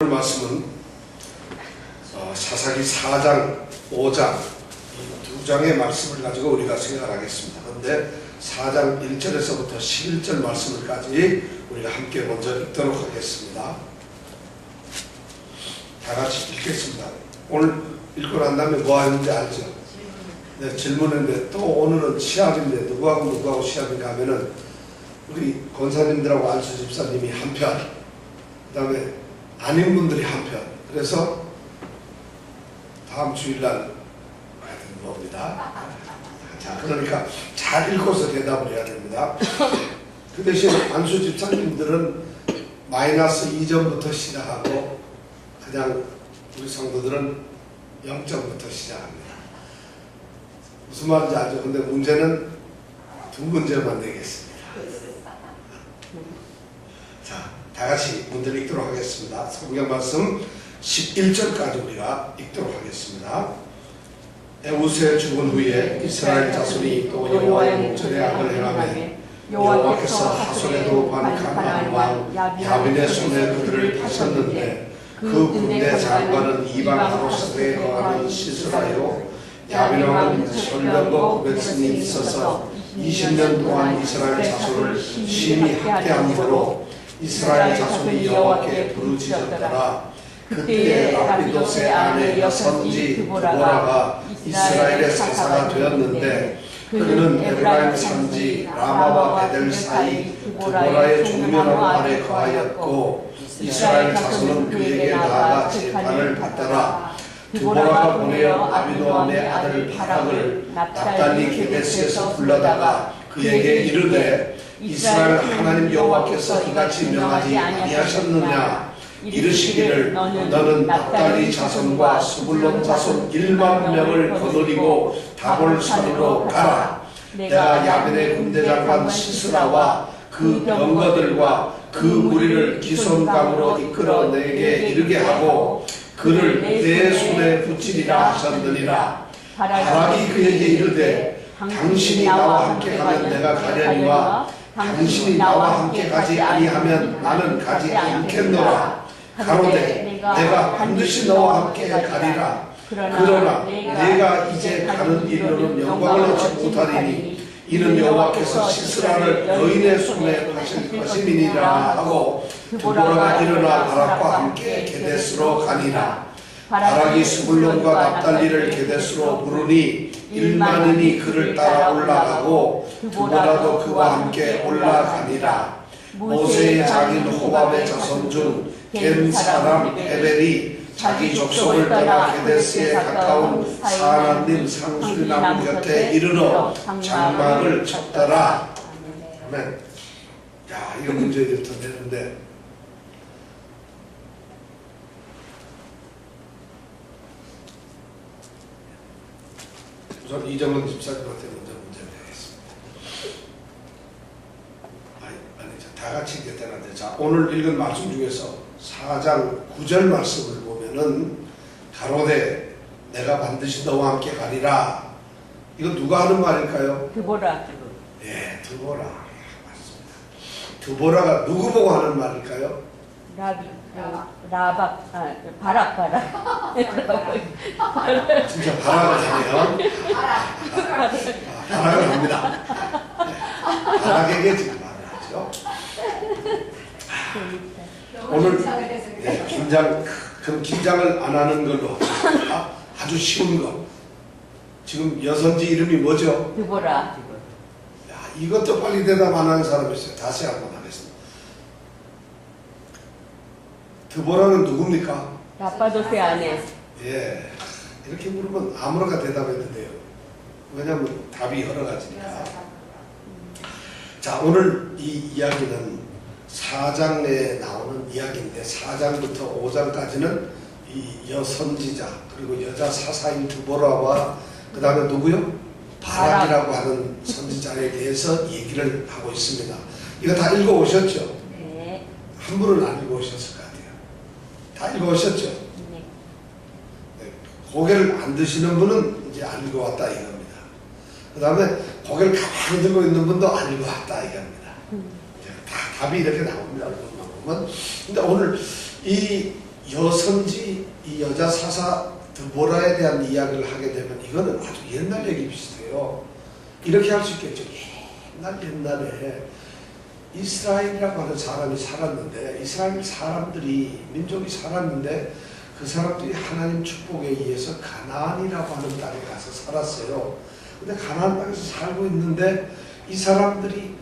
오늘 말씀은 사사기 4장, 5장 이 두 장의 말씀을 가지고 우리가 생각하겠습니다. 그런데 4장 1절에서부터 11절 말씀을까지 우리가 함께 먼저 읽도록 하겠습니다. 다 같이 읽겠습니다. 오늘 읽고 난 다음에 뭐 하는지 알죠? 네, 질문인데 또 오늘은 시합인데 누구하고 시합인가 하면은 우리 권사님들하고 안수 집사님이 한편, 그 다음에 아닌 분들이 한편. 그래서 다음 주일날 하여튼 뭡니다. 자, 그러니까 잘 읽고서 대답을 해야 됩니다. 그 대신 안수 집사님들은 마이너스 2점부터 시작하고 그냥 우리 성도들은 0점부터 시작합니다. 무슨 말인지 알죠? 근데 문제는 두 문제만 내겠습니다. 자, 다 같이 문제를 읽도록 하겠습니다. 성경 말씀 11절까지 우리가 읽도록 하겠습니다. 에우스의 죽은 후에 이스라엘 자손이 또 여호와의 목전에 악을 행하매 여호와께서 하솔에도 반칸한 왕 야빈의 손에 그들을 파셨는데 그 군대 장관은 이방 아로스에 거하는 시스라요 야빈 왕은 설령과 구백성이 있어서 20년 동안 이스라엘 자손을 심히 학대함으로 이스라엘 자손이 여호와께 부르짖었더라. 그때에 라피도스의 아내 여선지 드보라가 이스라엘의 사사가 되었는데 그는 에브라임 산지 라마와 베델 사이 드보라의 종면허 아래 거하였고 이스라엘 자손은 그에게 나아가 재판을 받더라. 드보라가 보내어 아비노함의 아들 바락을 납달리 게데스에서 불러다가 그에게 이르되 이스라엘 하나님 여호와께서 이같이 명하지 아니하셨느냐 이르시기를 너는 납달리 자손과 스불론 자손 1만 명을 거느리고 다볼산으로 가라. 내가 야빈의 군대장관 시스라와 그 병거들과 그 무리를 기손강으로 이끌어 내게 이르게 하고 그를 내 손에 붙이리라 하셨느니라. 바락이 그에게 이르되 당신이 나와 함께 가면 내가 가려니와 당신이 나와 함께 가지 아니하면 나는 가지 않겠노라. 가로되 내가 반드시 너와 함께 가리라. 그러나 내가 이제 가는 일로는 영광을 얻지 못하리니 이는 여호와께서 시스라를 여인의 손에 파실 것임이니라 하고 드보라가 일어나 바락과 함께 게데스로 가니라. 바락이 스불론과 납달리를 게데스로 부르니 1만인이 그를 따라 올라가고 드보라도 그와 함께 올라가니라. 모세의 자기 호밥의 자손 중 겐 사람 에벨이 자기 족속을 따라 게데스에 가까운 사나님 상수리나무 곁에 이르러 장막을 쳤더라. 아멘. 야, 이거 문제부터 되는데 우선 이정은 집사님한테 먼저 문제를 내겠습니다. 다 같이 읽겠다는데, 자, 오늘 읽은 말씀 중에서 4장 9절 말씀을 보면은 가로되 내가 반드시 너와 함께 가리라. 이거 누가 하는 말일까요? 드보라. 예, 드보라. 맞습니다. 드보라가 누구 보고 하는 말일까요? 바락. 진짜 바락을 하네요. 바락을 합니다. 네, 바락에게 지금 말을 하죠. 오늘 그럼 긴장을 안 하는 걸로 아주 쉬운 거. 지금 여선지 이름이 뭐죠? 드보라. 야, 이것도 빨리 대답 안 하는 사람이 있어요. 다시 한번 하겠습니다. 드보라는 누굽니까? 라파도스의 아내. 예, 이렇게 물으면 아무렇게나 대답해도 돼요. 왜냐하면 답이 여러 가지니까. 자, 오늘 이 이야기는 4장 내에 나오는 이야기인데 4장부터 5장까지는 이 여선지자 그리고 여자 사사인 드보라와 그 다음에 누구요? 바락이라고 하는 선지자에 대해서 얘기를 하고 있습니다. 이거 다 읽어오셨죠? 네. 한 분은 안 읽어오셨을 것 같아요. 다 읽어오셨죠? 네. 네. 고개를 안 드시는 분은 이제 안 읽어왔다 이겁니다. 그 다음에 고개를 가만히 들고 있는 분도 안 읽어왔다 이겁니다. 다 답이 이렇게 나옵니다. 근데 오늘 이 여선지 이 여자 사사 드보라에 대한 이야기를 하게 되면 이거는 아주 옛날 얘기 비슷해요. 이렇게 할 수 있겠죠. 옛날에 이스라엘이라고 하는 사람이 살았는데, 이스라엘 사람들이, 민족이 살았는데 그 사람들이 하나님 축복에 의해서 가나안이라고 하는 땅에 가서 살았어요. 근데 가나안 땅에서 살고 있는데 이 사람들이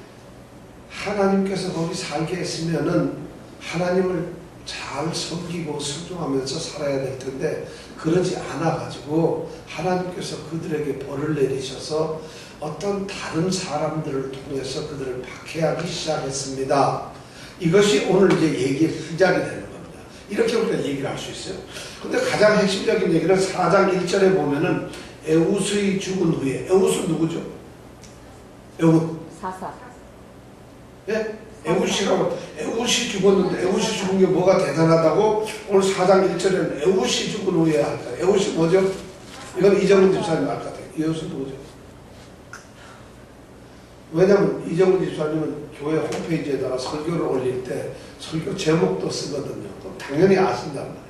하나님께서 거기 살게 했으면은 하나님을 잘 섬기고 순종하면서 살아야 될 텐데 그러지 않아 가지고 하나님께서 그들에게 벌을 내리셔서 어떤 다른 사람들을 통해서 그들을 박해하기 시작했습니다. 이것이 오늘 이제 얘기의 시작이 되는 겁니다. 이렇게 우리가 얘기를 할 수 있어요. 근데 가장 핵심적인 얘기는 4장 1절에 보면은 에웃의 죽은 후에, 에웃은 누구죠? 에웃. 사사. 예? 에웃이라고, 에웃이 죽었는데 에웃이 죽은 게 뭐가 대단하다고 오늘 4장 1절에는 에웃이 죽은 후에 할까? 에웃이 뭐죠? 이건 이정훈 집사님 알 것 같아요. 에웃은 누구죠? 왜냐면 이정훈 집사님은 교회 홈페이지에다가 설교를 올릴 때 설교 제목도 쓰거든요. 또 당연히 아신단 말이에요.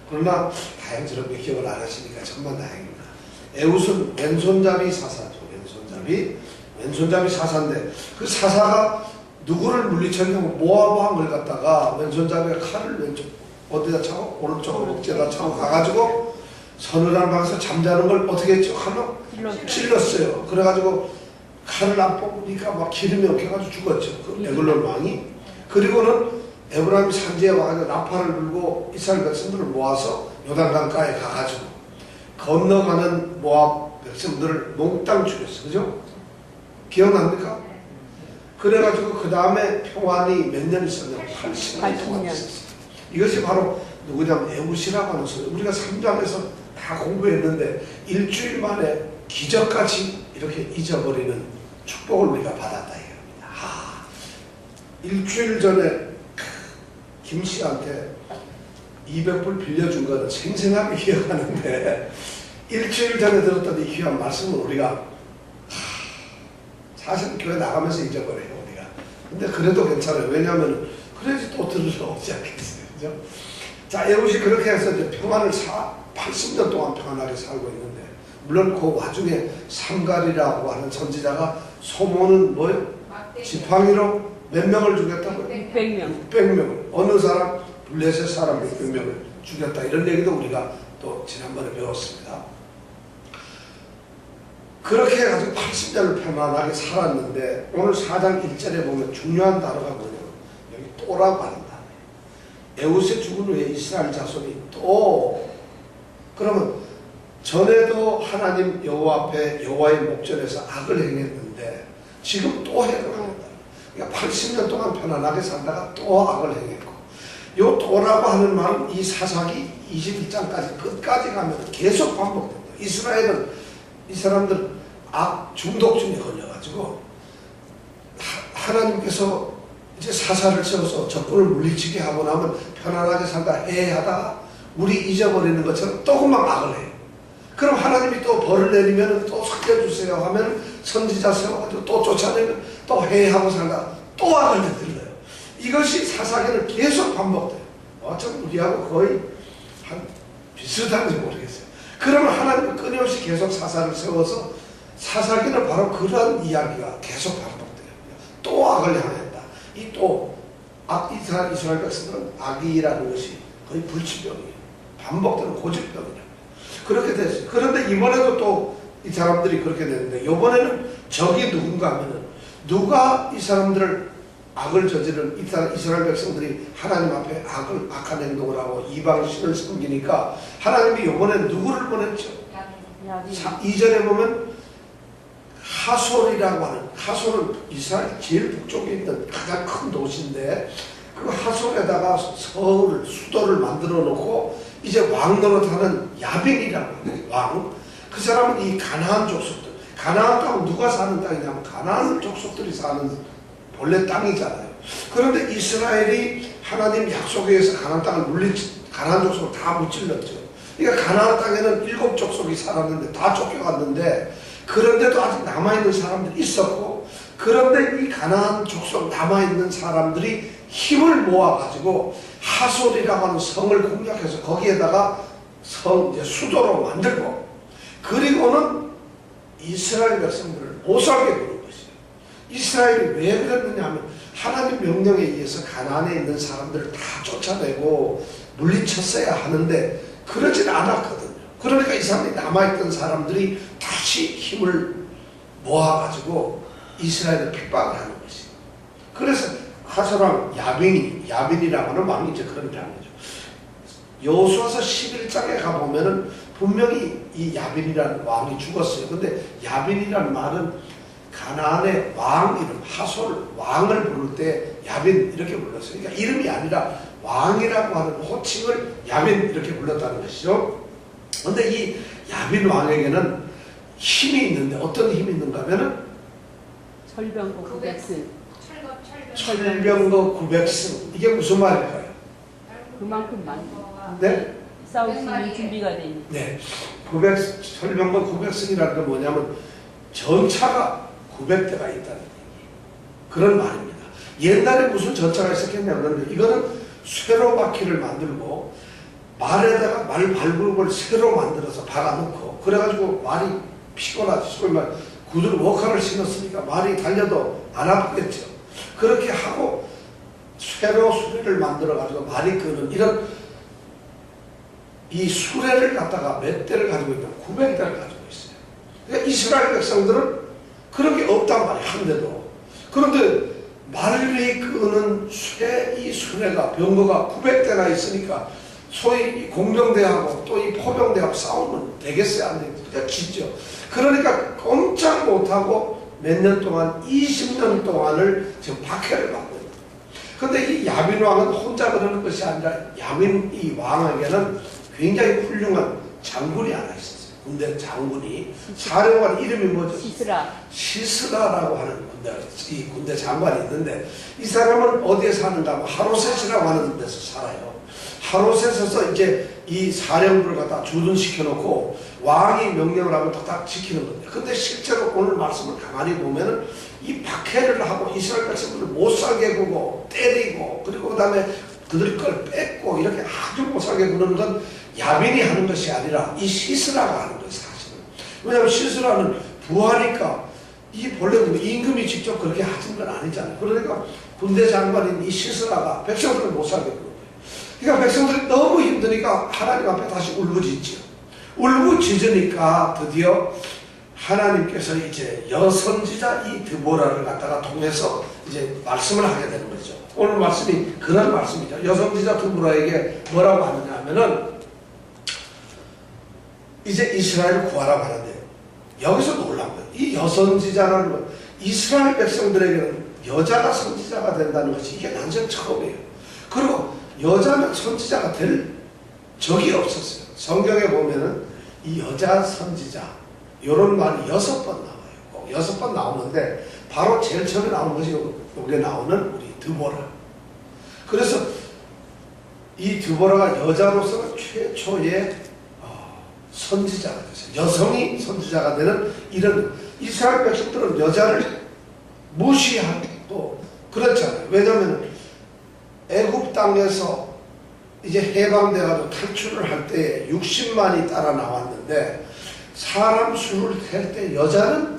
그러나 다행스럽게 기억을 안 하시니까 정말 다행입니다. 에웃은 왼손잡이 사사죠. 왼손잡이 사사인데 그 사사가 누구를 물리쳤냐면 모압 왕을 갖다가 왼손잡이가 칼을 왼쪽 어디다 차고 오른쪽 어깨에다 차고 가가지고 서늘한 방에서 잠자는 걸 어떻게 했죠? 칼로 찔렀어요. 그래가지고 칼을 안 뽑으니까 막 기름이 엉켜가지고 죽었죠. 그 에글론 왕이. 그리고는 에브라임이 산지에 와가지고 나팔을 불고 이스라엘 백성들을 모아서 요단강가에 가가지고 건너가는 모압 백성들을 몽땅 죽였어. 그죠? 기억납니까? 그래가지고 그 다음에 평안이 몇 년 있었냐면 80년 동안 있었어요. 이것이 바로 누구냐면 에웃이라고 하는 소리. 우리가 3장에서 다 공부했는데 일주일 만에 기적같이 이렇게 잊어버리는 축복을 우리가 받았다 이겁니다. 일주일 전에 김 씨한테 200불 빌려준 거는 생생하게 기억하는데 일주일 전에 들었던 이 귀한 말씀을 우리가 사실 교회 나가면서 잊어버려요 우리가. 근데 그래도 괜찮아요. 왜냐하면 그래야지 또 들으러 오지 않겠어요. 그죠? 자, 에웃이 그렇게 해서 이제 평안을 80년 동안 평안하게 살고 있는데 물론 그 와중에 삼갈이라고 하는 선지자가 소모는 뭐예요? 지팡이로 몇 명을 죽였다고요? 600명. 600명을. 어느 사람? 블레셋 사람 600명을 죽였다. 이런 얘기도 우리가 또 지난번에 배웠습니다. 그렇게 해가지고 80년을 편안하게 살았는데 오늘 4장 1절에 보면 중요한 단어가 뭐냐면 여기 또라고 하는 단어예요. 에웃의 죽은 후에 이스라엘 자손이 또 그러면 전에도 하나님 여호와 앞에 여호와의 목전에서 악을 행했는데 지금 또 행을 한다. 그러니까 80년 동안 편안하게 살다가 또 악을 행했고 요 또라고 하는 말은 이 사사기 21장까지 끝까지 가면 계속 반복된다. 이스라엘은 이 사람들 악 중독증에 걸려가지고 하나님께서 이제 사사를 세워서 적군을 물리치게 하고 나면 편안하게 살다 해하다가 우리 잊어버리는 것처럼 또 금방 악을 해요. 그럼 하나님이 또 벌을 내리면 또 살려주세요 하면 선지자 세워가지고 또 쫓아내면 또 해하고 살다 또 악을 저질러요. 이것이 사사기는 계속 반복돼요. 어쩜 우리하고 거의 한 비슷한지 모르겠어요. 그러면 하나님은 끊임없이 계속 사사를 세워서 사사기는 바로 그런 이야기가 계속 반복돼요. 또 악을 향했다. 이 또 이스라엘 백성들은 악이라는 것이 거의 불치병이에요. 반복되는 고집병이에요. 그렇게 됐어요. 그런데 이번에도 또 이 사람들이 그렇게 됐는데 이번에는 적이 누군가 하면은 누가 이 사람들을 악을 저지른 이스라엘 백성들이 하나님 앞에 악한 행동을 하고 이방 신을 섬기니까 하나님이 이번에 누구를 보냈죠? 이전에 보면 하솔이라고 하는, 하솔은 이스라엘 제일 북쪽에 있는 가장 큰 도시인데 그 하솔에다가 서울 수도를 만들어 놓고 이제 왕 노릇하는 야빈이라고 하는 왕. 그 사람은 이 가나안 족속들, 가나안 땅은 누가 사는 땅이냐면 가나안 족속들이 사는 본래 땅이잖아요. 그런데 이스라엘이 하나님 약속에 의해서 가나안 땅을 가나안 족속을 다 무찔렀죠. 그러니까 가나안 땅에는 7 족속이 살았는데 다 쫓겨갔는데 그런데도 아직 남아있는 사람들이 있었고 그런데 이 가나안 족속 남아있는 사람들이 힘을 모아가지고 하솔이라고 하는 성을 공략해서 거기에다가 이제 수도로 만들고, 그리고는 이스라엘 백성들을 못 살게 부른 것이에요. 이스라엘이 왜 그랬느냐 하면 하나님 명령에 의해서 가나안에 있는 사람들을 다 쫓아내고 물리쳤어야 하는데 그러진 않았거든요. 그러니까 이 사람이 남아있던 사람들이 다시 힘을 모아가지고 이스라엘을 핍박을 하는 것이에요. 그래서 하솔왕 야빈이라고 하는 왕이 이제 그런 장이죠. 여호수아서 11장에 가보면은 분명히 이 야빈이라는 왕이 죽었어요. 근데 야빈이라는 말은 가나안의 왕 이름, 하솔 왕을 부를 때 야빈 이렇게 불렀어요. 그러니까 이름이 아니라 왕이라고 하는 호칭을 야빈 이렇게 불렀다는 것이죠. 근데 이 야빈 왕에게는 힘이 있는데 어떤 힘이 있는가 하면은 철병거 900승. 철병거 900승. 이게 무슨 말일까요? 그만큼 많이. 네? 싸울 수 있는 준비가 돼 있는. 네. 철병거 900승이라는 건 뭐냐면 전차가 900대가 있다는 얘기. 그런 말입니다. 옛날에 무슨 전차가 있었겠냐면 이거는 쇠로 바퀴를 만들고 말에다가 말 발굽을 새로 만들어서 박아놓고 그래가지고 말이 피곤하지. 소위 말 구두를 워카를 신었으니까 말이 달려도 안 아프겠죠. 그렇게 하고 쇠로 수레를 만들어가지고 말이 끄는 이런 이 수레를 갖다가 몇 대를 가지고 있냐 900대를 가지고 있어요. 그러니까 이스라엘 백성들은 그런 게 없단 말이에요. 한 대도. 그런데 말이 끄는 이 수레가 병거가 900대나 있으니까 소위 이 공병대하고 또 이 포병대하고 싸우면 되겠어요? 안 되겠어요? 지죠. 그러니까 꼼짝 못하고 몇 년 동안 20년 동안을 지금 박해를 받고 있는 거예요. 근데 이 야빈 왕은 혼자 그러는 것이 아니라 야빈 이 왕에게는 굉장히 훌륭한 장군이 하나 있었어요. 군대 장군이. 사령관 이름이 뭐죠? 시스라라고 하는 이 군대 장관이 있는데 이 사람은 어디에 사는가 하면 하로셋이라고 하는 데서 살아요. 하로셋에서 이제 이 사령부를 갖다 주둔시켜 놓고 왕이 명령을 하면 딱 지키는 겁니다. 근데 실제로 오늘 말씀을 가만히 보면은 이 박해를 하고 이스라엘 백성들을 못 살게 구고 때리고 그리고 그 다음에 그들 걸 뺏고 이렇게 아주 못 살게 구는 건 야빈이 하는 것이 아니라 이 시스라가 하는 거예요, 사실은. 왜냐하면 시스라는 부하니까 이 본래 임금이 직접 그렇게 하는 건 아니잖아요. 그러니까 군대 장관인 이 시스라가 백성들을 못 살게 구는 거예요. 그러니까 백성들이 너무 힘드니까 하나님 앞에 다시 울부짖죠. 울부짖으니까 드디어 하나님께서 이제 여선지자 이 드보라를 갖다가 통해서 이제 말씀을 하게 되는 거죠. 오늘 말씀이 그런 말씀이죠. 여선지자 드보라에게 뭐라고 하느냐 하면은 이제 이스라엘을 구하라고 하는데 여기서 놀란 거예요. 이 여선지자라는 건 이스라엘 백성들에게는 여자가 선지자가 된다는 것이 이게 난생 처음이에요. 그리고 여자는 선지자가 될 적이 없었어요. 성경에 보면은 이 여자 선지자 이런 말이 6번 나와요. 꼭 6번 나오는데 바로 제일 처음에 나오는 것이 여기에 나오는 우리 드보라. 그래서 이 드보라가 여자로서는 최초의 선지자가 됐어요. 여성이 선지자가 되는 이런 이스라엘 백성들은 여자를 무시하고 그렇잖아요. 왜냐하면 애굽 땅에서 이제 해방돼가지고 탈출을 할 때 60만이 따라 나왔는데 사람 수를 셀 때 여자는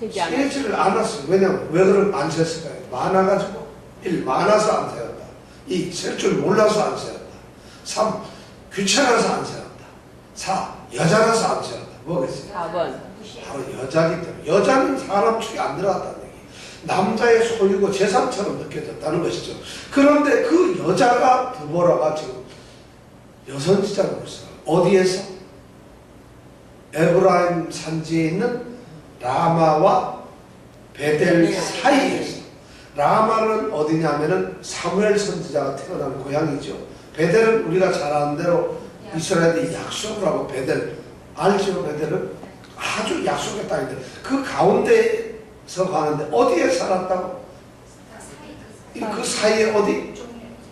세지를 않았어요. 왜냐하면 왜 그런 안 셌을까요? 많아가지고 1. 많아서 안 세웠다. 2. 셀 줄 몰라서 안 세웠다. 3. 귀찮아서 안 세웠다. 4. 여자라서 안 세웠다. 뭐겠어요? 4번. 바로 여자기 때문에. 여자는 사람 축에 안 들어갔다는 얘기. 남자의 소유고 재산처럼 느껴졌다는 것이죠. 그런데 그 여자가 드보라가 지금 여선지자로 있어요. 어디에서? 에브라임 산지에 있는 라마와 베델 사이에서. 라마는 어디냐면은 사무엘 선지자가 태어난 고향이죠. 베델은 우리가 잘 아는 대로 이스라엘이 약속을 하고 베델 알죠? 베델은 아주 약속의 땅인데 그 가운데서 가는데 어디에 살았다고? 그 사이에 어디?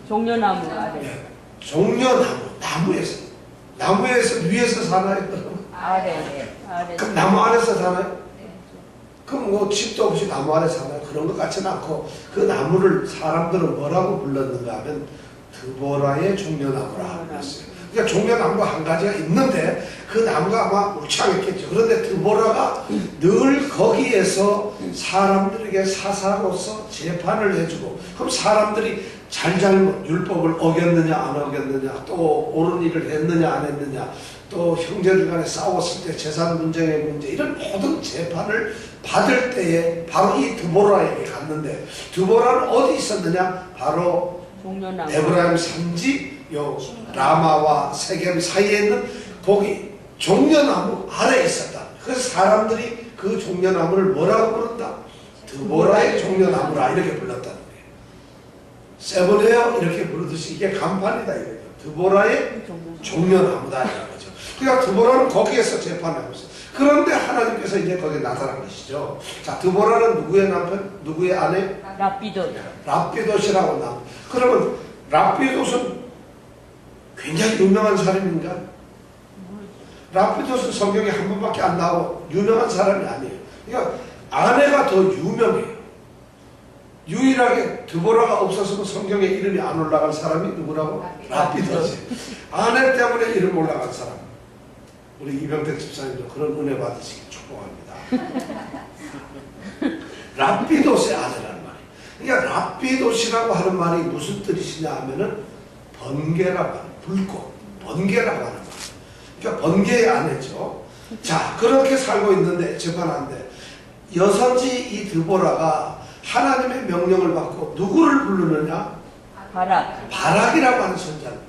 종려나무 아래. 네. 종려나무, 나무에서 위에서 사나요? 아래. 그럼 나무 안에서 사나요? 그럼 뭐 집도 없이 나무 아래 사나요? 그런 것 같지는 않고 그 나무를 사람들은 뭐라고 불렀는가 하면 드보라의 종려나무라 그랬어요. 그러니까 종려나무가 한 가지가 있는데 그 나무가 아마 울창했겠죠. 그런데 드보라가 늘 거기에서 사람들에게 사사로서 재판을 해주고, 그럼 사람들이 잘잘못 율법을 어겼느냐 안 어겼느냐, 또 옳은 일을 했느냐 안 했느냐, 또 형제들 간에 싸웠을 때 재산 분쟁의 문제, 이런 모든 재판을 받을 때에 바로 이 드보라에게 갔는데, 드보라는 어디 있었느냐? 바로 종려나무. 에브라임 산지 요 라마와 세겜 사이에 있는 거기 종려나무 아래에 있었다. 그래서 사람들이 그 종려나무를 뭐라고 부른다? 드보라의 종려나무라 이렇게 불렀다는 거예요. 세븐웨어 이렇게 부르듯이 이게 간판이다 이거죠. 드보라의 종려나무다 이런 거죠. 그러니까 드보라는 거기에서 재판하고 있어요. 그런데 하나님께서 이제 거기에 나타난 것이죠. 자, 드보라는 누구의 남편? 누구의 아내? 라피도. 라피돗이라고 나옵니다. 그러면 라피돗은 굉장히 유명한 사람인가? 라피돗은 성경에 한 번밖에 안 나오고 유명한 사람이 아니에요. 그러니까 아내가 더 유명해요. 유일하게 드보라가 없었으면 성경에 이름이 안 올라간 사람이 누구라고? 라피돗이. 아내 때문에 이름 올라간 사람. 우리 이병택 집사님도 그런 은혜 받으시기 축복합니다. 라피돗의 아내라는 말이에요. 그러니까 라피돗이라고 하는 말이 무슨 뜻이냐 하면은 번개라고 하는, 불꽃, 번개라고 하는 말. 그러니까 번개의 아내죠. 자, 그렇게 살고 있는데 재판한데 여선지 이 드보라가 하나님의 명령을 받고 누구를 부르느냐? 바락. 바락이라고 하는 선자입니다.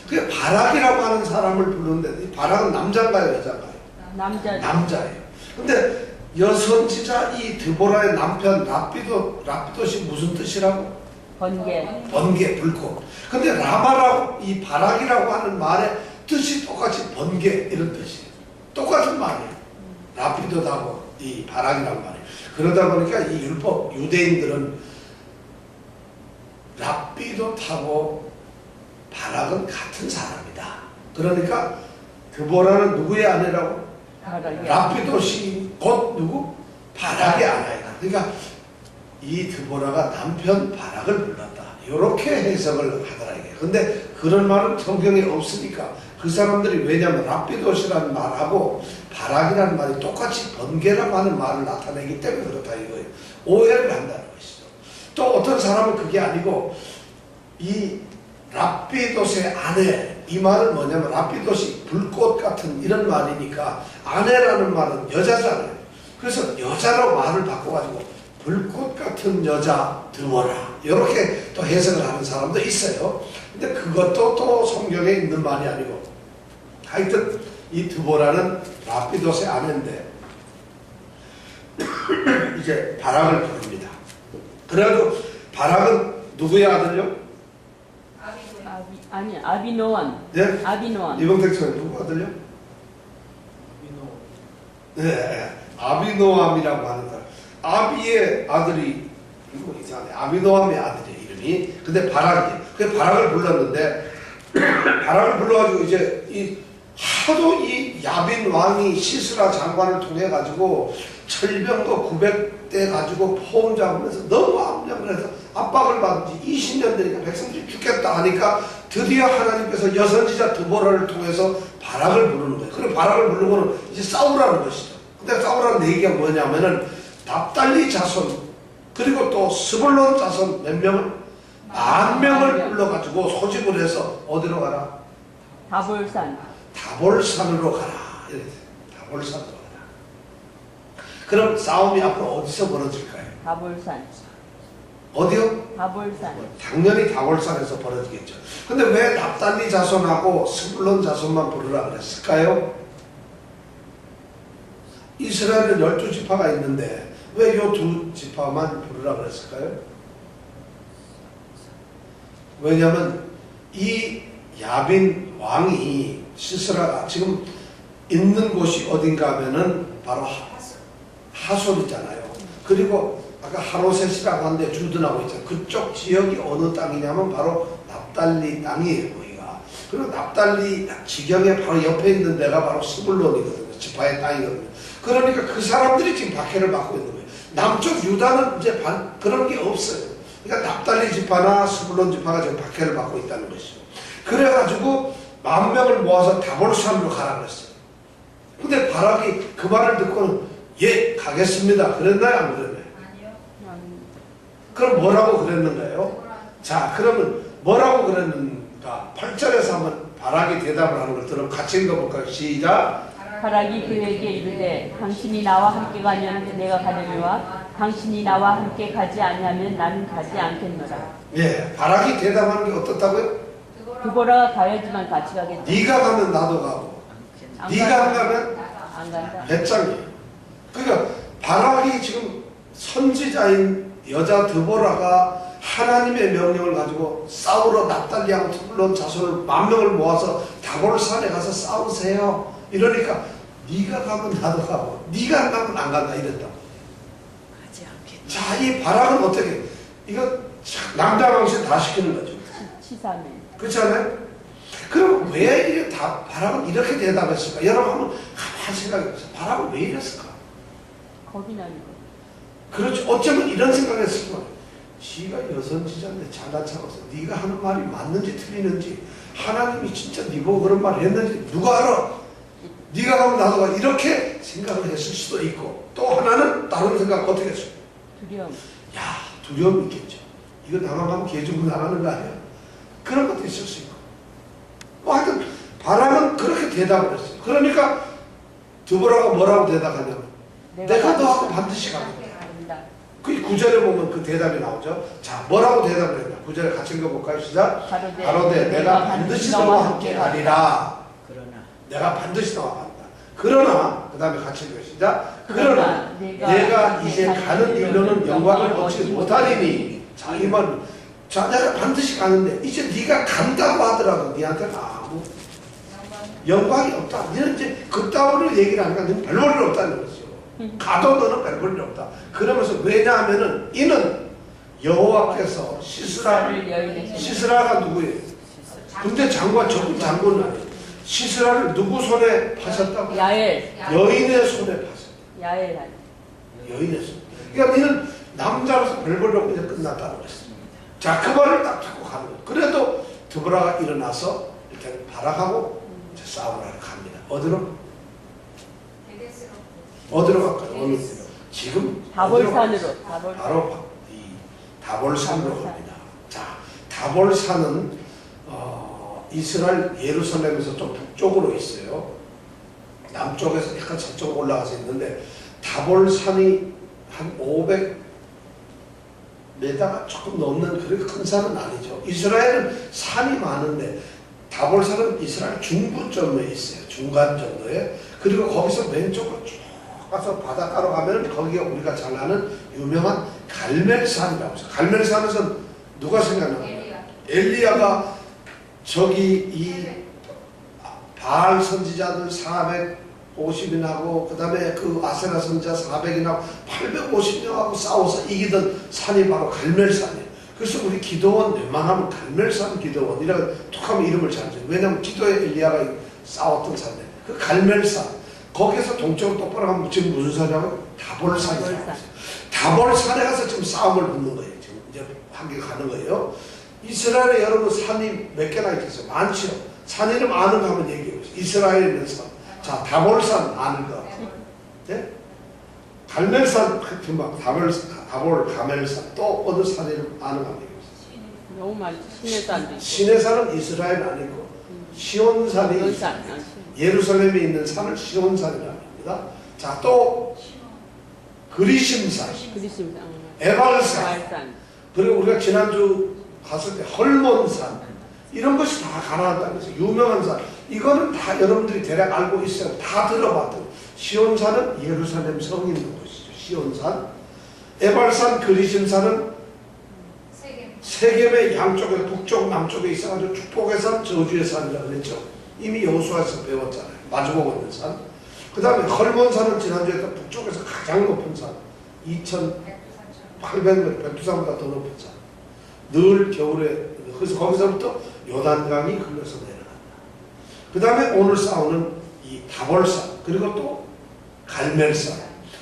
그 바락이라고 하는 사람을 부르는데 이 바락은 남자인가요, 여자인가요? 남자예요. 근데 여선지자 이 드보라의 남편 라피돗이 무슨 뜻이라고? 번개, 불꽃. 근데 라바라고 이 바락이라고 하는 말의 뜻이 똑같이 번개 이런 뜻이에요. 똑같은 말이에요. 라피돗하고 이 바락이라는 말이에요. 그러다 보니까 이 율법 유대인들은 라피돗하고 바락은 같은 사람이다. 그러니까 드보라는 누구의 아내라고? 라피돗이 곧 누구? 바락의 아내이다. 그러니까 이 드보라가 남편 바락을 불렀다. 이렇게 해석을 하더라 이게. 근데 그런 말은 성경에 없으니까 그 사람들이 왜냐하면 라피돗이라는 말하고 바락이라는 말이 똑같이 번개라고 하는 말을 나타내기 때문에 그렇다 이거예요. 오해를 한다는 것이죠. 또 어떤 사람은 그게 아니고 이 라피돗의 아내 이 말은 뭐냐면 라피돗이 불꽃 같은 이런 말이니까 아내라는 말은 여자잖아요. 그래서 여자로 말을 바꿔가지고 불꽃 같은 여자 드보라 이렇게 또 해석을 하는 사람도 있어요. 근데 그것도 또 성경에 있는 말이 아니고 하여튼 이 드보라는 라피돗의 아내인데 이제 바락을 부릅니다. 그래도 바락은 누구의 아들요? 아비노암. 네? 아비노암. 이봉택 씨는 누구 아들요? 네, 아비노암이라고 하는 사람. 아비의 아들이 이거 이상하네. 아비노암의 아들의 이름이. 근데 바락이에요. 그 바락을 불렀는데 바락을 불러가지고 이제 이 하도 이 야빈 왕이 시스라 장관을 통해 가지고 철병거 900대 가지고 포옹 잡으면서 너무 압력을 해서 압박을 받은 지 20년 되니까 백성들이 죽겠다 하니까 드디어 하나님께서 여선지자 드보라를 통해서 바락을 부르는 거예요. 그럼 바락을 부르고는 이제 싸우라는 것이죠. 근데 싸우라는 얘기가 뭐냐면은 납달리 자손 그리고 또 스불론 자손 몇 명을? 10,000명을 불러가지고 소집을 해서 어디로 가라? 다볼산으로 가라. 이렇게 다볼산으로 가라. 그럼 싸움이 앞으로 어디서 벌어질까요? 다볼산. 어디요? 다볼산. 당연히 다볼산에서 벌어지겠죠. 근데 왜 납달리 자손하고 스불론 자손만 부르라 그랬을까요? 이스라엘은 12지파가 있는데 왜 이 2지파만 부르라 그랬을까요? 왜냐하면 이 야빈 왕이 시스라가 지금 있는 곳이 어딘가 하면은 바로 하솔이잖아요. 그리고 아까 하로셋이라고 하는데 주둔하고 있잖아요. 그쪽 지역이 어느 땅이냐면 바로 납달리 땅이에요. 거기가. 그리고 납달리 지경에 바로 옆에 있는 데가 바로 스불론이거든요. 지파의 땅이거든요. 그러니까 그 사람들이 지금 박해를 받고 있는 거예요. 남쪽 유다는 이제 그런 게 없어요. 그러니까 납달리 지파나 스불론 지파가 지금 박해를 받고 있다는 것이죠. 그래가지고 10,000명을 모아서 다볼산으로 가라 그랬어요. 근데 바락이 그 말을 듣고는 예 가겠습니다 그랬나요 안 그랬나요? 아니요. 그럼 뭐라고 그랬는가요? 자 그러면 뭐라고 그랬는가 8절에서 한번 바락이 대답을 하는 걸 들으면 같이 읽어볼까요? 시작. 바락이 그에게 이르되 당신이 나와 함께 가면 내가 가려니와 당신이 나와 함께 가지 아니하면 나는 가지 않겠노라. 예, 바락이 대답하는 게 어떻다고요? 드보라가 가야지만 같이 가겠다. 네가 가면 나도 가고 안 네가 안 간다. 가면 안 간다. 배짱이에요. 그러니까 바락이 지금 선지자인 여자 드보라가 하나님의 명령을 가지고 싸우러 납달리하고 스불론 자손을 10,000명을 모아서 다볼산에 가서 싸우세요. 이러니까 네가 가면 나도 가고 네가 안 가면 안 간다 이랬다고. 가지 않겠다. 자, 이 바락은 어떻게 이거 남자 방식 다 시키는 거죠. 치사네. 그렇지 않아요? 그럼 왜 이게 다 바락은 이렇게 대답했을까? 여러분 한번 가만히 생각해보세요. 바락은 왜 이랬을까? 겁이 나는 거. 그렇죠. 어쩌면 이런 생각했을 거예요. 지가 여선지자인데 잘난 척해서 네가 하는 말이 맞는지 틀리는지 하나님이 진짜 네 보고 그런 말을 했는지 누가 알아? 네가 가면 나도 가 이렇게 생각을 했을 수도 있고 또 하나는 다른 생각 어떻게 했어요? 두려움. 야 두려움이 있겠죠. 이거 나만 가면 개중군 안 하는 거 아니야? 그런 것도 있을 수 있고 뭐 하여튼 바람은 그렇게 대답을 했어요. 그러니까 드보라가 뭐라고 대답하냐면 내가 너하고 반드시 가겠다. 간다. 그 9절에 보면 그 대답이 나오죠. 자, 뭐라고 대답을 했냐? 9절에 같이 읽어볼까요? 시작. 가로되 내가 반드시 너와 함께 가리라. 그러나 내가 반드시 너와 간다. 그러나 그 다음에 같이 읽어요. 시작. 그러나 내가 이제 가는 일로는 영광을 얻지 못하리니. 자, 이 말은 자, 내가 반드시 가는데 이제 네가 간다고 하더라도 네한테는 아무 영광이 없다. 너는 이제 그따위로 얘기를 하니까 너는 별 볼일 없다는 거죠. 가도 너는 별 볼일 없다. 그러면서 왜냐하면은 이는 여호와께서 시스라가 누구예요? 근데 장관 적군 장군은 아니에요. 시스라를 누구 손에 파셨다고? 야엘. 여인의 손에 파셨다. 야엘 아니. 여인의 손. 그러니까 너는 남자로서 별 볼일 없고 이제 끝났다는 거였습니다. 자, 그 말을 딱 듣고 가는 거예요. 그래도 드보라가 일어나서 이렇게 바락하고 싸움을 하러 갑니다. 어디로? 어디로 갈까요? 어느 데로? 지금 다볼산으로. 바로 이 다볼산으로 갑니다. 자, 다볼산은 이스라엘 예루살렘에서 좀 북쪽으로 있어요. 남쪽에서 약간 저쪽 올라가서 있는데 다볼산이 한 500m가 조금 넘는 그렇게 큰 산은 아니죠. 이스라엘은 산이 많은데 다볼산은 이스라엘 중부점에 있어요. 중간 정도에. 그리고 거기서 왼쪽으로 쭉 가서 바닷가로 가면 거기가 우리가 잘 아는 유명한 갈멜산이라고 해서 갈멜산에서 누가 생각나요? 엘리야가 저기 이 바알 선지자들 450인하고 그 다음에 그 아세라 선지자 400인하고 850명하고 싸워서 이기던 산이 바로 갈멜산이에요. 그래서 우리 기도원 웬만하면 갈멜산 기도원이라고 툭하면 이름을 잘 지어요. 왜냐하면 기도에 엘리야가 싸웠던 산이에요. 그 갈멜산 거기서 동쪽으로 똑바로 가면 지금 무슨 산이라고요? 다볼산이라고 했어요. 다볼산에 가서 지금 싸움을 붙는 거예요. 지금 이제 한개 가는 거예요. 이스라엘에 여러분 산이 몇 개나 있겠어요? 많죠. 산 이름 아는 거 한번 얘기해 보세요. 이스라엘에 있는 산. 자, 다볼산 아는 거. 네? 갈멜산, 금방 다볼 가멜산. 또 어느 산 이름 아는 거 한번 얘기해 보세요. 너무 많지. 시내산도 있고. 시내산은 이스라엘 아니고 시온산이 예루살렘에 있는 산을 시온산이라고 합니다. 자, 또 그리심산, 그리심산. 에발산, 말산. 그리고 우리가 지난주 갔을 때 헐몬산 이런 것이 다 가나안다는 것이 유명한 산. 이거는 다 여러분들이 대략 알고 있어요. 다 들어봤던. 시온산은 예루살렘 성이 있는 곳이죠. 시온산. 에발산, 그리심산은 세겜의 양쪽에 북쪽 남쪽에 있어가지고 축복의 산, 저주의 산이라고 그랬죠. 이미 여호수아에서 배웠잖아요. 마주보고 있는 산. 그 다음에 헐몬산은 지난주에 북쪽에서 가장 높은 산. 2800m, 백두산보다 더 높은 산. 늘 겨울에, 그래서 거기서부터 요단강이 흘러서 내려간다. 그 다음에 오늘 싸우는 이 다볼산, 그리고 또 갈멜산.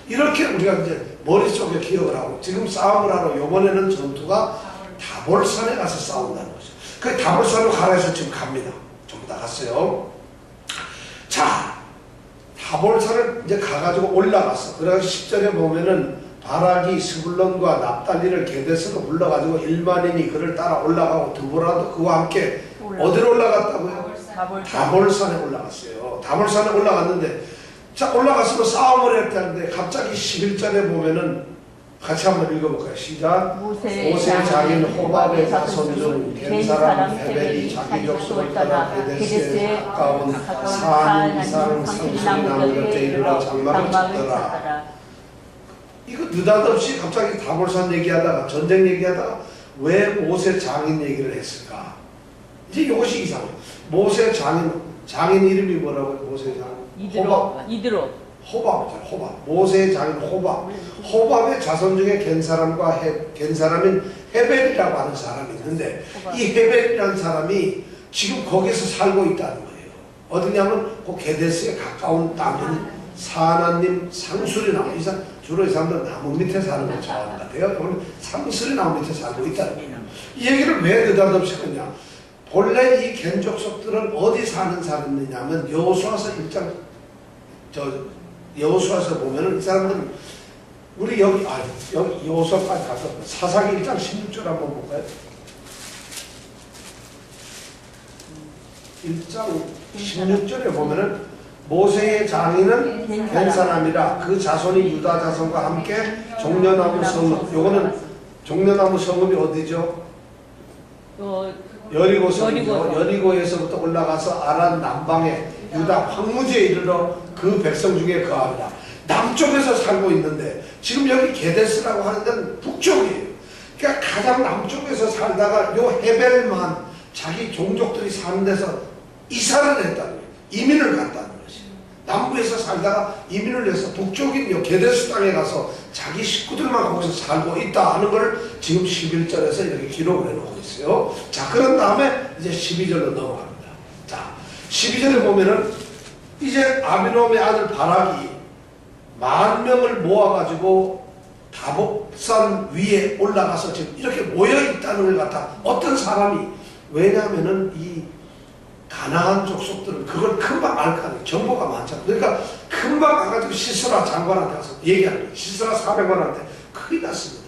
이렇게 우리가 이제 머릿속에 기억을 하고 지금 싸움을 하러 이번에는 전투가 다볼산에 가서 싸운다는 거죠. 그 다볼산으로 가라 해서 지금 갑니다. 전부 다 갔어요. 자, 다볼산을 이제 가가지고 올라갔어. 그래가지고 10절에 보면은 바락이 스불론과 납달리를 게데스로 불러가지고 1만인이 그를 따라 올라가고 드보라도 그와 함께 어디로 올라갔다고요? 다볼산에 올라갔어요. 다볼산에 올라갔는데, 자, 올라갔으면 싸움을 했다 하는데 갑자기 11절에 보면은 같이 한번 읽어볼까요? 시작. 모세의 장인 호밥의 자손 중 겐사람 헤벨이 자기 족속을 따라 게데스에 가까운 산 이상 상수리 나무 곁에 이르러 장막을 쳤더라. 이거 느닷없이 갑자기 다볼산 얘기하다가 전쟁 얘기하다가 왜 모세 장인 얘기를 했을까? 이제 이것이 이상해요. 모세 장인 이름이 뭐라고요? 모세 장인? 이드로. 호밥이죠. 호밥. 모세의 장인 호밥. 호밥의 자손 중에 겐사람인 헤벨이라고 하는 사람이 있는데 이 헤벨이라는 사람이 지금 거기서 살고 있다는 거예요. 어디냐면 그 게데스에 가까운 땅인 사나님 상수리 나무. 주로 이 사람들은 나무 밑에 사는 걸 좋아하는 것 같아요. 오늘 상수리 나무 밑에 살고 있다는 거예요. 이 얘기를 왜 느닷없이 했냐? 본래 이 겐족속들은 어디 사는 사람이냐면 여호수아서 1장 여호수아서 보면은 이 사람들은 우리 여기 여호수아까지 가서 사사기 1장 16절 한번 볼까요? 1장 16절에 보면은 모세의 장인은 겐사람이라 그 자손이 유다 자손과 함께 종려나무 성읍. 요거는 종려나무 성읍이 어디죠? 여리고 성이죠. 여리고에서부터 올라가서 아란 남방에 유다 황무지에 이르러 그 백성 중에 거합니다. 남쪽에서 살고 있는데 지금 여기 게데스라고 하는 데는 북쪽이에요. 그러니까 가장 남쪽에서 살다가 요 헤벨만 자기 종족들이 사는 데서 이사를 했다는 거예요. 이민을 갔다는 것이. 남부에서 살다가 이민을 해서 북쪽인 요 게데스 땅에 가서 자기 식구들만 거기서 살고 있다 하는 걸 지금 11절에서 이렇게 기록을 해놓고 있어요. 자, 그런 다음에 이제 12절로 넘어갑니다. 자, 12절에 보면은 이제 아비노함의 아들 바락이 10,000명을 모아가지고 다복산 위에 올라가서 지금 이렇게 모여있다는 걸 갖다 어떤 사람이, 왜냐하면은 이 가나안 족속들은 그걸 금방 알 거 아니에요. 정보가 많잖아요. 그러니까 금방 가가지고 시스라 장관한테 가서 얘기하는 거예요. 시스라 사병관한테 큰일 났습니다.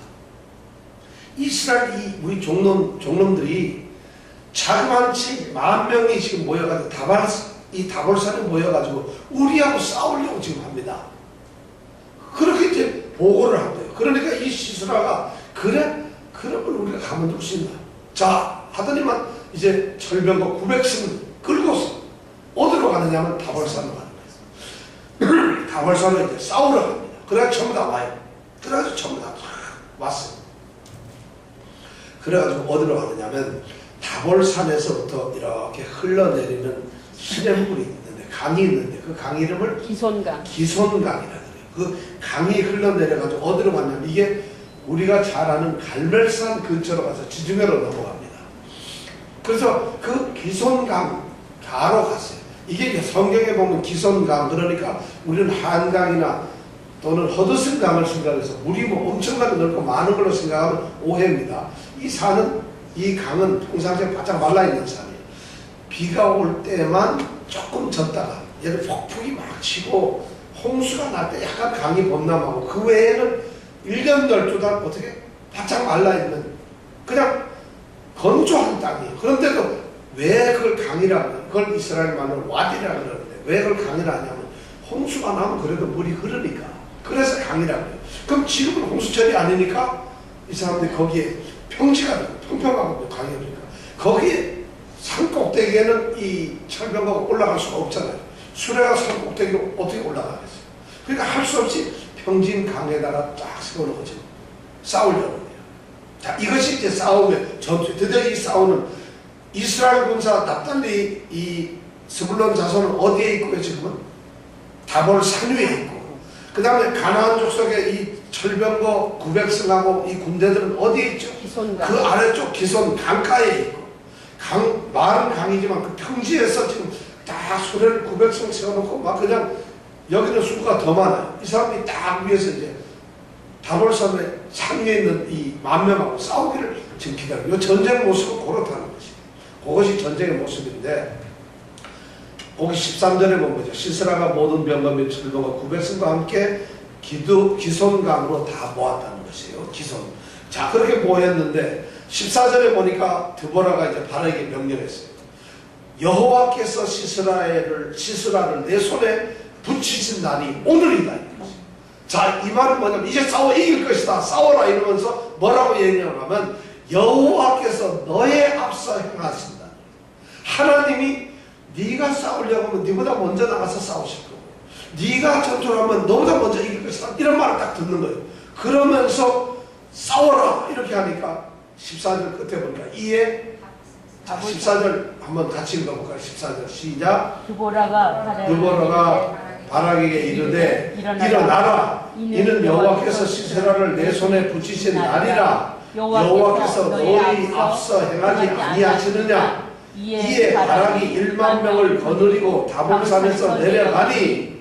이스라엘 우리 종놈들이 자그만치 10,000명이 지금 모여가지고 이 다볼산에 모여가지고 우리하고 싸우려고 지금 합니다. 그렇게 이제 보고를 한대요. 그러니까 이 시스라가 그래? 그러면 우리가 가면 될 수 있나? 자, 하더니만 이제 철병거 900승을 끌고서 어디로 가느냐면 다볼산으로 가는 거예요. 다볼산으로 이제 싸우러 갑니다. 그래가지고 전부 다 와요. 그래가지고 전부 다 왔어요. 그래가지고 어디로 가느냐면 다볼산에서부터 이렇게 흘러내리는 시냇물이 있는데, 강이 있는데 그 강 이름을 기손강이라 그래요. 그 강이 흘러내려가지고 어디로 갔냐면 이게 우리가 잘 아는 갈멜산 근처로 가서 지중해로 넘어갑니다. 그래서 그 기손강 가로 갔어요. 이게 성경에 보면 기손강, 그러니까 우리는 한강이나 또는 허드슨강을 생각해서 물이 뭐 엄청나게 넓고 많은 걸로 생각하면 오해입니다. 이 강은 평상시에 바짝 말라있는 산이에요. 비가 올 때만 조금 졌다가 얘를 폭풍이 막 치고 홍수가 날 때 약간 강이 범람하고 그 외에는 1년 12달 어떻게 바짝 말라있는 그냥 건조한 땅이에요. 그런데도 왜 그걸 강이라고 하냐, 그걸 이스라엘 말로 와디라고 그러는데 왜 그걸 강이라 하냐면 홍수가 나면 그래도 물이 흐르니까, 그래서 강이라고 해요. 그럼 지금은 홍수철이 아니니까 이 사람들이 거기에 평지가 되고 평평하고 강이니까 거기에 산 꼭대기에는 이 철병거가 올라갈 수가 없잖아요. 수레가 산 꼭대기로 어떻게 올라가겠어요? 그러니까 할 수 없이 평진 강에다가 쫙 세워놓고 지금 싸우려는 거예요. 자, 이것이 이제 싸움의 전투. 드디어 이 싸우는 이스라엘 군사 납달리 이 스불론 자손은 어디에 있고요? 지금은 다볼 산 위에 있고, 그 다음에 가나안 족속의 이 철병거 900승하고 이 군대들은 어디에 있죠? 기손강. 그 아래쪽 기손 강가에 있고, 마른 강이지만 그 평지에서 지금 다 수레를 900승 세워놓고 막 그냥 여기는 수가 더 많아요. 이 사람이 딱 위에서 이제 다볼산의 상위에 있는 이 만명하고 싸우기를 지금 기다려요. 이 전쟁 모습은 그렇다는 것이. 그것이 전쟁의 모습인데, 거기 13절에 본 거죠. 시스라가 모든 병과 및 질병과 구백성과 함께 기손강으로 다 모았다는 것이에요. 기손. 자, 그렇게 모였는데 14절에 보니까 드보라가 이제 바락에게 명령했어요. 여호와께서 시스라를 내 손에 붙이신 날이 오늘이다. 자, 이 말은 뭐냐면 이제 싸워 이길 것이다. 싸워라 이러면서 뭐라고 얘기하냐면 여호와께서 너의 앞서 행하신다. 하나님이 네가 싸우려고 하면 네보다 먼저 나가서 싸우실 거고, 네가 전투하면 너보다 먼저 이길 것이다. 이런 말을 딱 듣는 거예요. 그러면서 싸워라 이렇게 하니까 14절 끝에 보니까 이에 14절 한번 같이 읽어볼까요? 14절 시작. 드보라가 바락에게 이르되 일어나라. 이는 여호와께서 시스라를 내 손에 붙이신 날이라. 여호와께서 너희 앞서 행하지 아니하시느냐. 이에 바락이 1만 명을 거느리고 다볼산에서 내려가니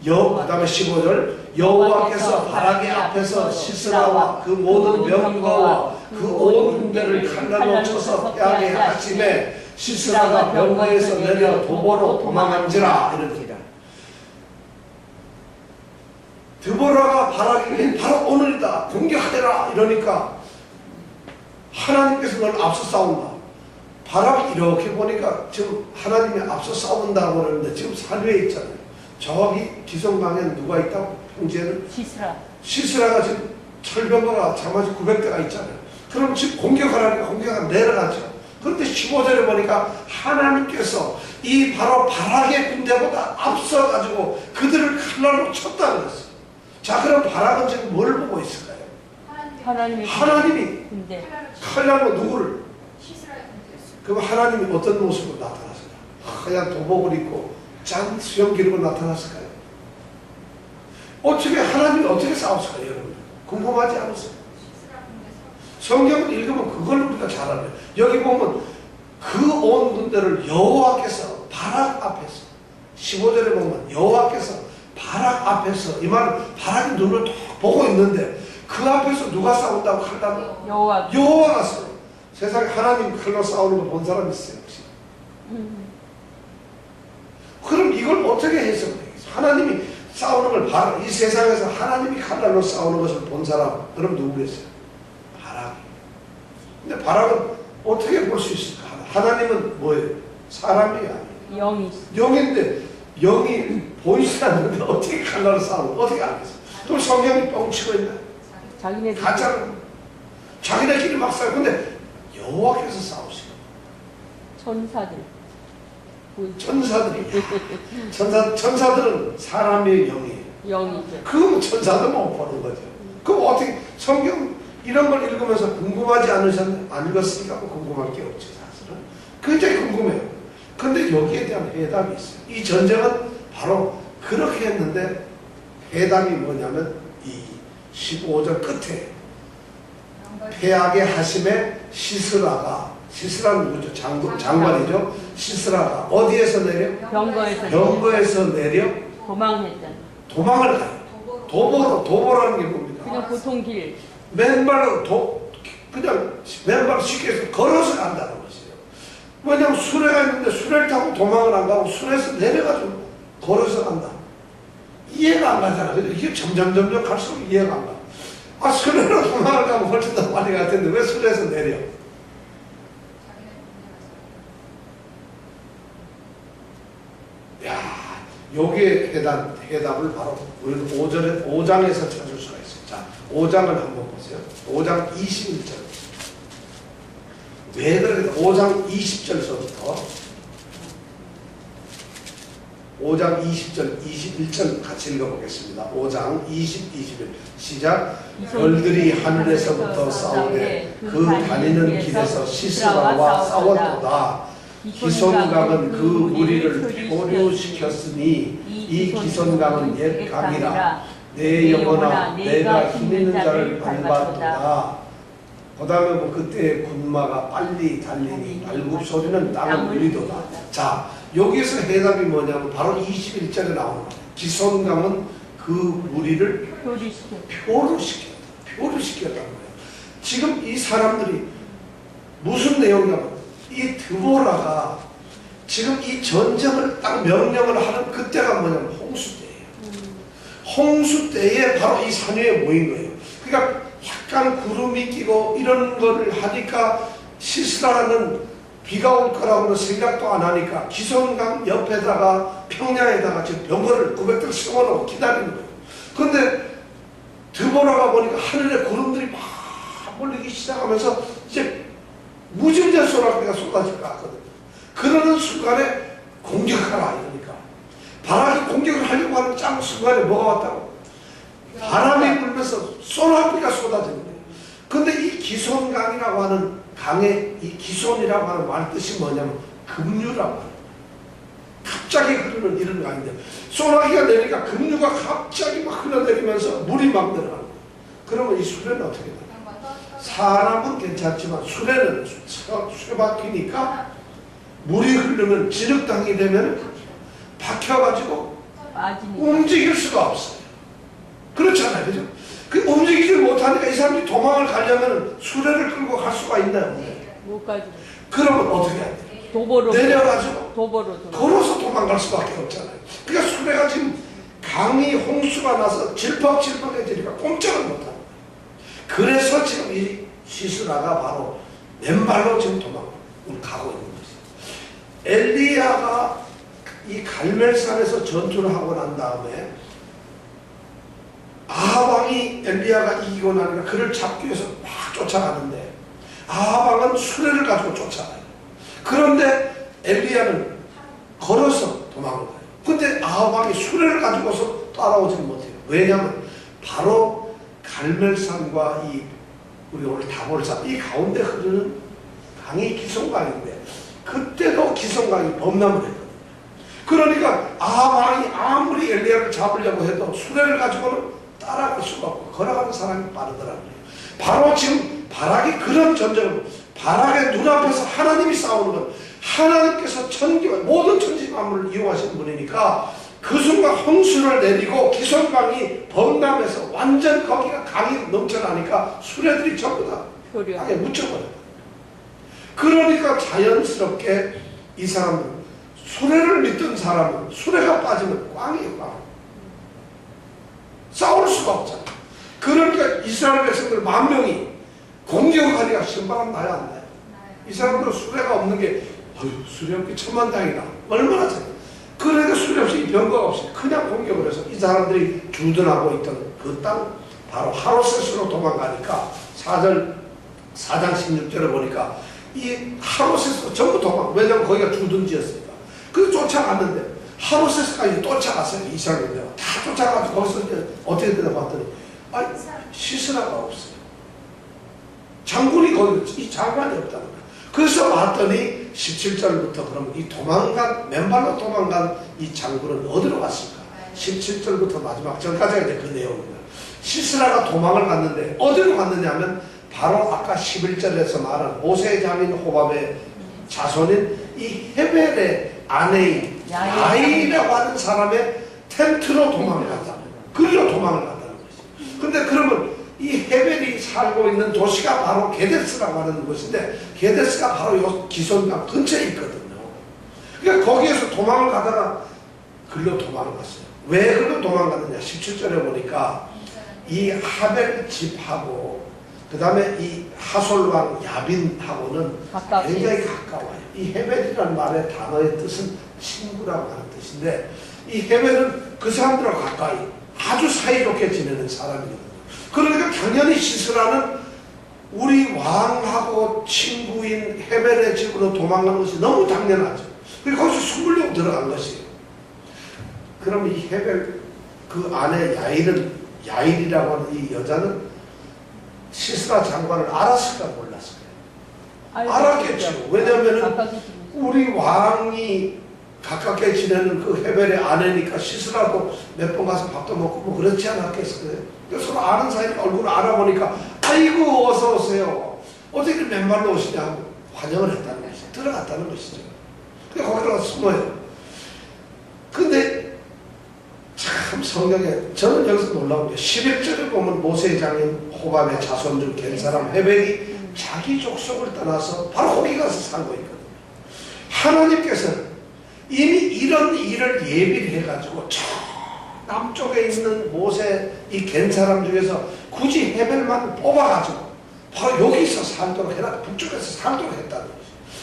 그 다음에 15절 여호와께서 바락의 앞에서 시스라와 그 모든 병거와 그 온 군대를 칼날로 쳐서 패하게 하심에 시스라가 병거에서 내려 도보로 도망한지라. 이렇게 드보라가 바락에게 바로 오늘이다 공격하라 이러니까 하나님께서 널 앞서 싸운다. 바락이 이렇게 보니까 지금 하나님이 앞서 싸운다고 그러는데 지금 산 위에 있잖아요. 저기 기성방에는 누가 있다고? 평지에는 시스라가 지금 철병거가 장마지 900대가 있잖아요. 그럼 지금 공격하라니까 공격하면 내려가죠. 그런데 15절에 보니까 하나님께서 이 바로 바락의 군대보다 앞서가지고 그들을 칼날로 쳤다고 그랬어요. 자, 그럼 바락은 지금 뭘 보고 있을까요? 하나님이 칼날로 누구를? 그럼 하나님이 어떤 모습으로 나타났을까요? 하얀 도복을 입고 짠 수염 기르고 나타났을까요? 어떻게 하나님이 어떻게 싸웠을까요, 여러분? 궁금하지 않으세요? 성경을 읽으면 그걸 우리가 잘 알아요. 여기 보면 그 온 군대를 여호와께서 바락 앞에서, 15절에 보면 여호와께서 바락 앞에서, 이 말은 바락이 눈을 딱 보고 있는데 그 앞에서 누가 싸운다고 칼날로? 여호와가 싸워요. 세상에 하나님 칼로 싸우는 거 본 사람 있어요, 혹시? 그럼 이걸 어떻게 해석되겠어요? 하나님이 싸우는 걸 바로 이 세상에서 하나님이 칼날로 싸우는 것을 본 사람, 그럼 누구겠어요? 바락. 근데 바락은 어떻게 볼 수 있을까? 하나님은 뭐예요? 사람이 아니에요. 영인데 영이 보이지 않는데 어떻게 칼날로 싸우는 거 어떻게 알겠어요? 그럼 성경이 뻥치고 있나? 가짜로 자기네끼리 막 싸워. 근데 여호와께서 싸우시고 천사들은 사람의 영이에요. 그럼 천사도 못 보는 거죠. 그럼 어떻게 성경 이런 걸 읽으면서 궁금하지 안 읽었으니까 궁금할 게 없지 사실은. 굉장히 궁금해요. 그런데 여기에 대한 해답이 있어요. 이 전쟁은 바로 그렇게 했는데 해답이 뭐냐면 이 15절 끝에 패하게 하심에 시스라는 누구죠? 장관이죠. 시스라가 어디에서 내려? 병거에서 내려 도망을 가요. 도보라는 게 뭡니까? 그냥 보통 길. 맨발로 맨발로 쉽게 해서 걸어서 간다는 것이에요. 왜냐하면 수레가 있는데 수레를 타고 도망을 안 가고 수레에서 내려가지고 걸어서 간다. 이해가 안 가잖아. 근데 이게 점점 갈수록 이해가 안 가. 아, 수레로 도망을 가면 훨씬 더 빨리 갈 텐데 왜 수레에서 내려? 야, 여기에 해답을 바로 우리는 5장에서 찾을 수가 있어요. 자, 5장을 한번 보세요. 5장 21절. 왜 그러겠다. 5장 20절서부터 5장 20절, 21절 같이 읽어보겠습니다. 5장 20, 21 시작. 별들이 하늘에서부터 싸우되 그 다니는 길에서 시스라와 싸웠도다. 기손강은 그 무리를 표류시켰으니 이 기손강은 옛 강이라. 내 영혼아 내가 힘있는 자를 밟았도다. 그 다음에 그때 군마가 빨리 달리니 발굽 소리는 땅을 울리도다. 자, 여기에서 해답이 뭐냐면 바로 21절에 나오는 거예요. 기손강은 그 무리를 교리시켜. 표류시켰다는 거예요. 지금 이 사람들이 무슨 내용이냐면 이 드보라가 지금 이 전쟁을 딱 명령을 하는 그때가 뭐냐면 홍수 때예요. 홍수 때에 바로 이 산 위에 모인 거예요. 그러니까 약간 구름이 끼고 이런 거를 하니까 시스라는 비가 올 거라고는 생각도 안 하니까 기손강 옆에다가 평야에다가 지금 병거를 900대를 세워놓고 기다리는 거예요. 그런데 드보라가 보니까 하늘에 구름들이 막 몰리기 시작하면서 이제 무진장 소나기가 쏟아질 것 같거든요. 그러는 순간에 공격하라 이러니까 바람이 공격을 하려고 하는 짱 순간에 뭐가 왔다고? 바람이 불면서 소나기가 쏟아지는 거예요. 근데 이 기손강이라고 하는 강의 이 기손이라고 하는 말 뜻이 뭐냐면 급류라고 하는 거예요. 갑자기 흐르는 이런 강인데 소나기가 내리니까 급류가 갑자기 막 흘러내리면서 물이 막 들어가는 거예요. 그러면 이 수레는 어떻게 돼요? 사람은 괜찮지만 수레는 쇠바퀴니까 물이 흐르면 진흙탕이 되면 박혀가지고 빠지니까. 움직일 수가 없어요. 그렇잖아요. 그죠? 그 움직이질 못하니까 이 사람들이 도망을 가려면 수레를 끌고 갈 수가 있나요? 못 가지. 그러면 어떻게 해야 돼요? 도보로. 내려가지고 도보로. 걸어서 도망갈 수밖에 없잖아요. 그러니까 수레가 지금 강이 홍수가 나서 질퍽질퍽해지니까 꼼짝을 못하는 거예요. 그래서 지금 이 시스라가 바로 맨발로 지금 도망을 가고 있는 것이에요. 엘리야가 이 갈멜산에서 전투를 하고 난 다음에 아합왕이 엘리야가 이기고 나니까 그를 잡기 위해서 막 쫓아가는데 아합왕은 수레를 가지고 쫓아가요. 그런데 엘리야는 걸어서 도망을 가요. 근데 아합왕이 수레를 가지고서 따라오지는 못해요. 왜냐하면 바로 갈멜산과 이 우리 오늘 다볼산 이 가운데 흐르는 강이 기손강인데 그때도 기손강이 범람을 했거든요. 그러니까 아합왕이 아무리 엘리야를 잡으려고 해도 수레를 가지고는 따라갈 수가 없고 걸어가는 사람이 빠르더라고요. 바로 지금 바락이 그런 전쟁을 바락의 눈앞에서 하나님이 싸우는 건 하나님께서 모든 천지 만물을 이용하시는 분이니까 그 순간 홍수를 내리고 기손강이 범람해서 완전 거기가 강이 넘쳐나니까 수레들이 전부 다 강에 묻혀버려요. 그러니까 자연스럽게 이 사람은 수레를 믿던 사람은 수레가 빠지면 꽝이에요. 꽝. 싸울 수가 없잖아요. 그러니까 이스라엘 백성들 10,000명이 공격하니까 신바람 나야 안 나요? 이 사람들은 수레가 없는 게 수레 없기 천만다행이다. 얼마나 잘해. 그러니까 수레 없이 병거가 없이 그냥 공격을 해서 이 사람들이 주둔하고 있던 그 땅 바로 하로셋으로 도망가니까 4장 16절에 보니까 이 하로셋으로 전부 도망. 왜냐면 거기가 주둔지였으니까. 그래서 쫓아갔는데 하로셋까지 쫓아갔어요. 이스라엘인데 다 쫓아가서 거기서 이제 어떻게 되나 봤더니 시스라가 없어요. 장군이 거기 이 장관이 없다는 거예요. 그래서 봤더니 17절부터 그럼 이 맨발로 도망간 이 장군은 어디로 갔을까? 17절부터 마지막 절까지가 이제 그 내용입니다. 시스라가 도망을 갔는데 어디로 갔느냐 하면 바로 아까 11절에서 말한 모세의 자민 호밥의 자손인 이 헤벨의 아내인 야이라고 하는 사람의 텐트로 도망을 갔다. 그리로 도망을 갔다는 것이죠. 근데 그러면 이 헤벨이 살고 있는 도시가 바로 게데스라고 하는 곳인데 게데스가 바로 요 기손강 근처에 있거든요. 그러니까 거기에서 도망을 가다가 글로 도망을 갔어요. 왜 글로 도망갔느냐? 17절에 보니까 이 하벨 집하고 그 다음에 이 하솔왕 야빈하고는 굉장히 가까워요. 이 헤벨이라는 말의 단어의 뜻은 친구라고 하는 뜻인데 이 헤벨은 그 사람들하고 가까이 아주 사이좋게 지내는 사람이거든요. 그러니까 당연히 시스라는 우리 왕하고 친구인 헤벨의 집으로 도망간 것이 너무 당연하죠. 그래서 거기서 숨으려고 들어간 것이에요. 그럼 이 헤벨 그 아내 야일이라고 하는 이 여자는 시스라 장관을 알았을까 몰랐을까? 알았겠죠. 왜냐하면 우리 왕이 가깝게 지내는 그 헤벨의 아내니까 시스라도 몇 번 가서 밥도 먹고 뭐 그렇지 않았겠어요. 그래서 서로 아는 사이니까 얼굴을 알아보니까 아이고 어서 오세요. 어떻게 맨발로 오시냐고 환영을 했다는 것이죠. 들어갔다는 것이죠. 그래서 거기 들어가서 숨어요. 성경에 저는 여기서 놀라운 게 11절에 보면 모세의 장인 호밥의 자손 중 겐사람 헤벨이 자기 족속을 떠나서 바로 거기 가서 살고 있거든요. 하나님께서는 이미 이런 일을 예비를 해가지고 저 남쪽에 있는 모세 이 겐사람 중에서 굳이 헤벨만 뽑아가지고 바로 여기서 살도록 해라, 북쪽에서 살도록 했다는 거죠.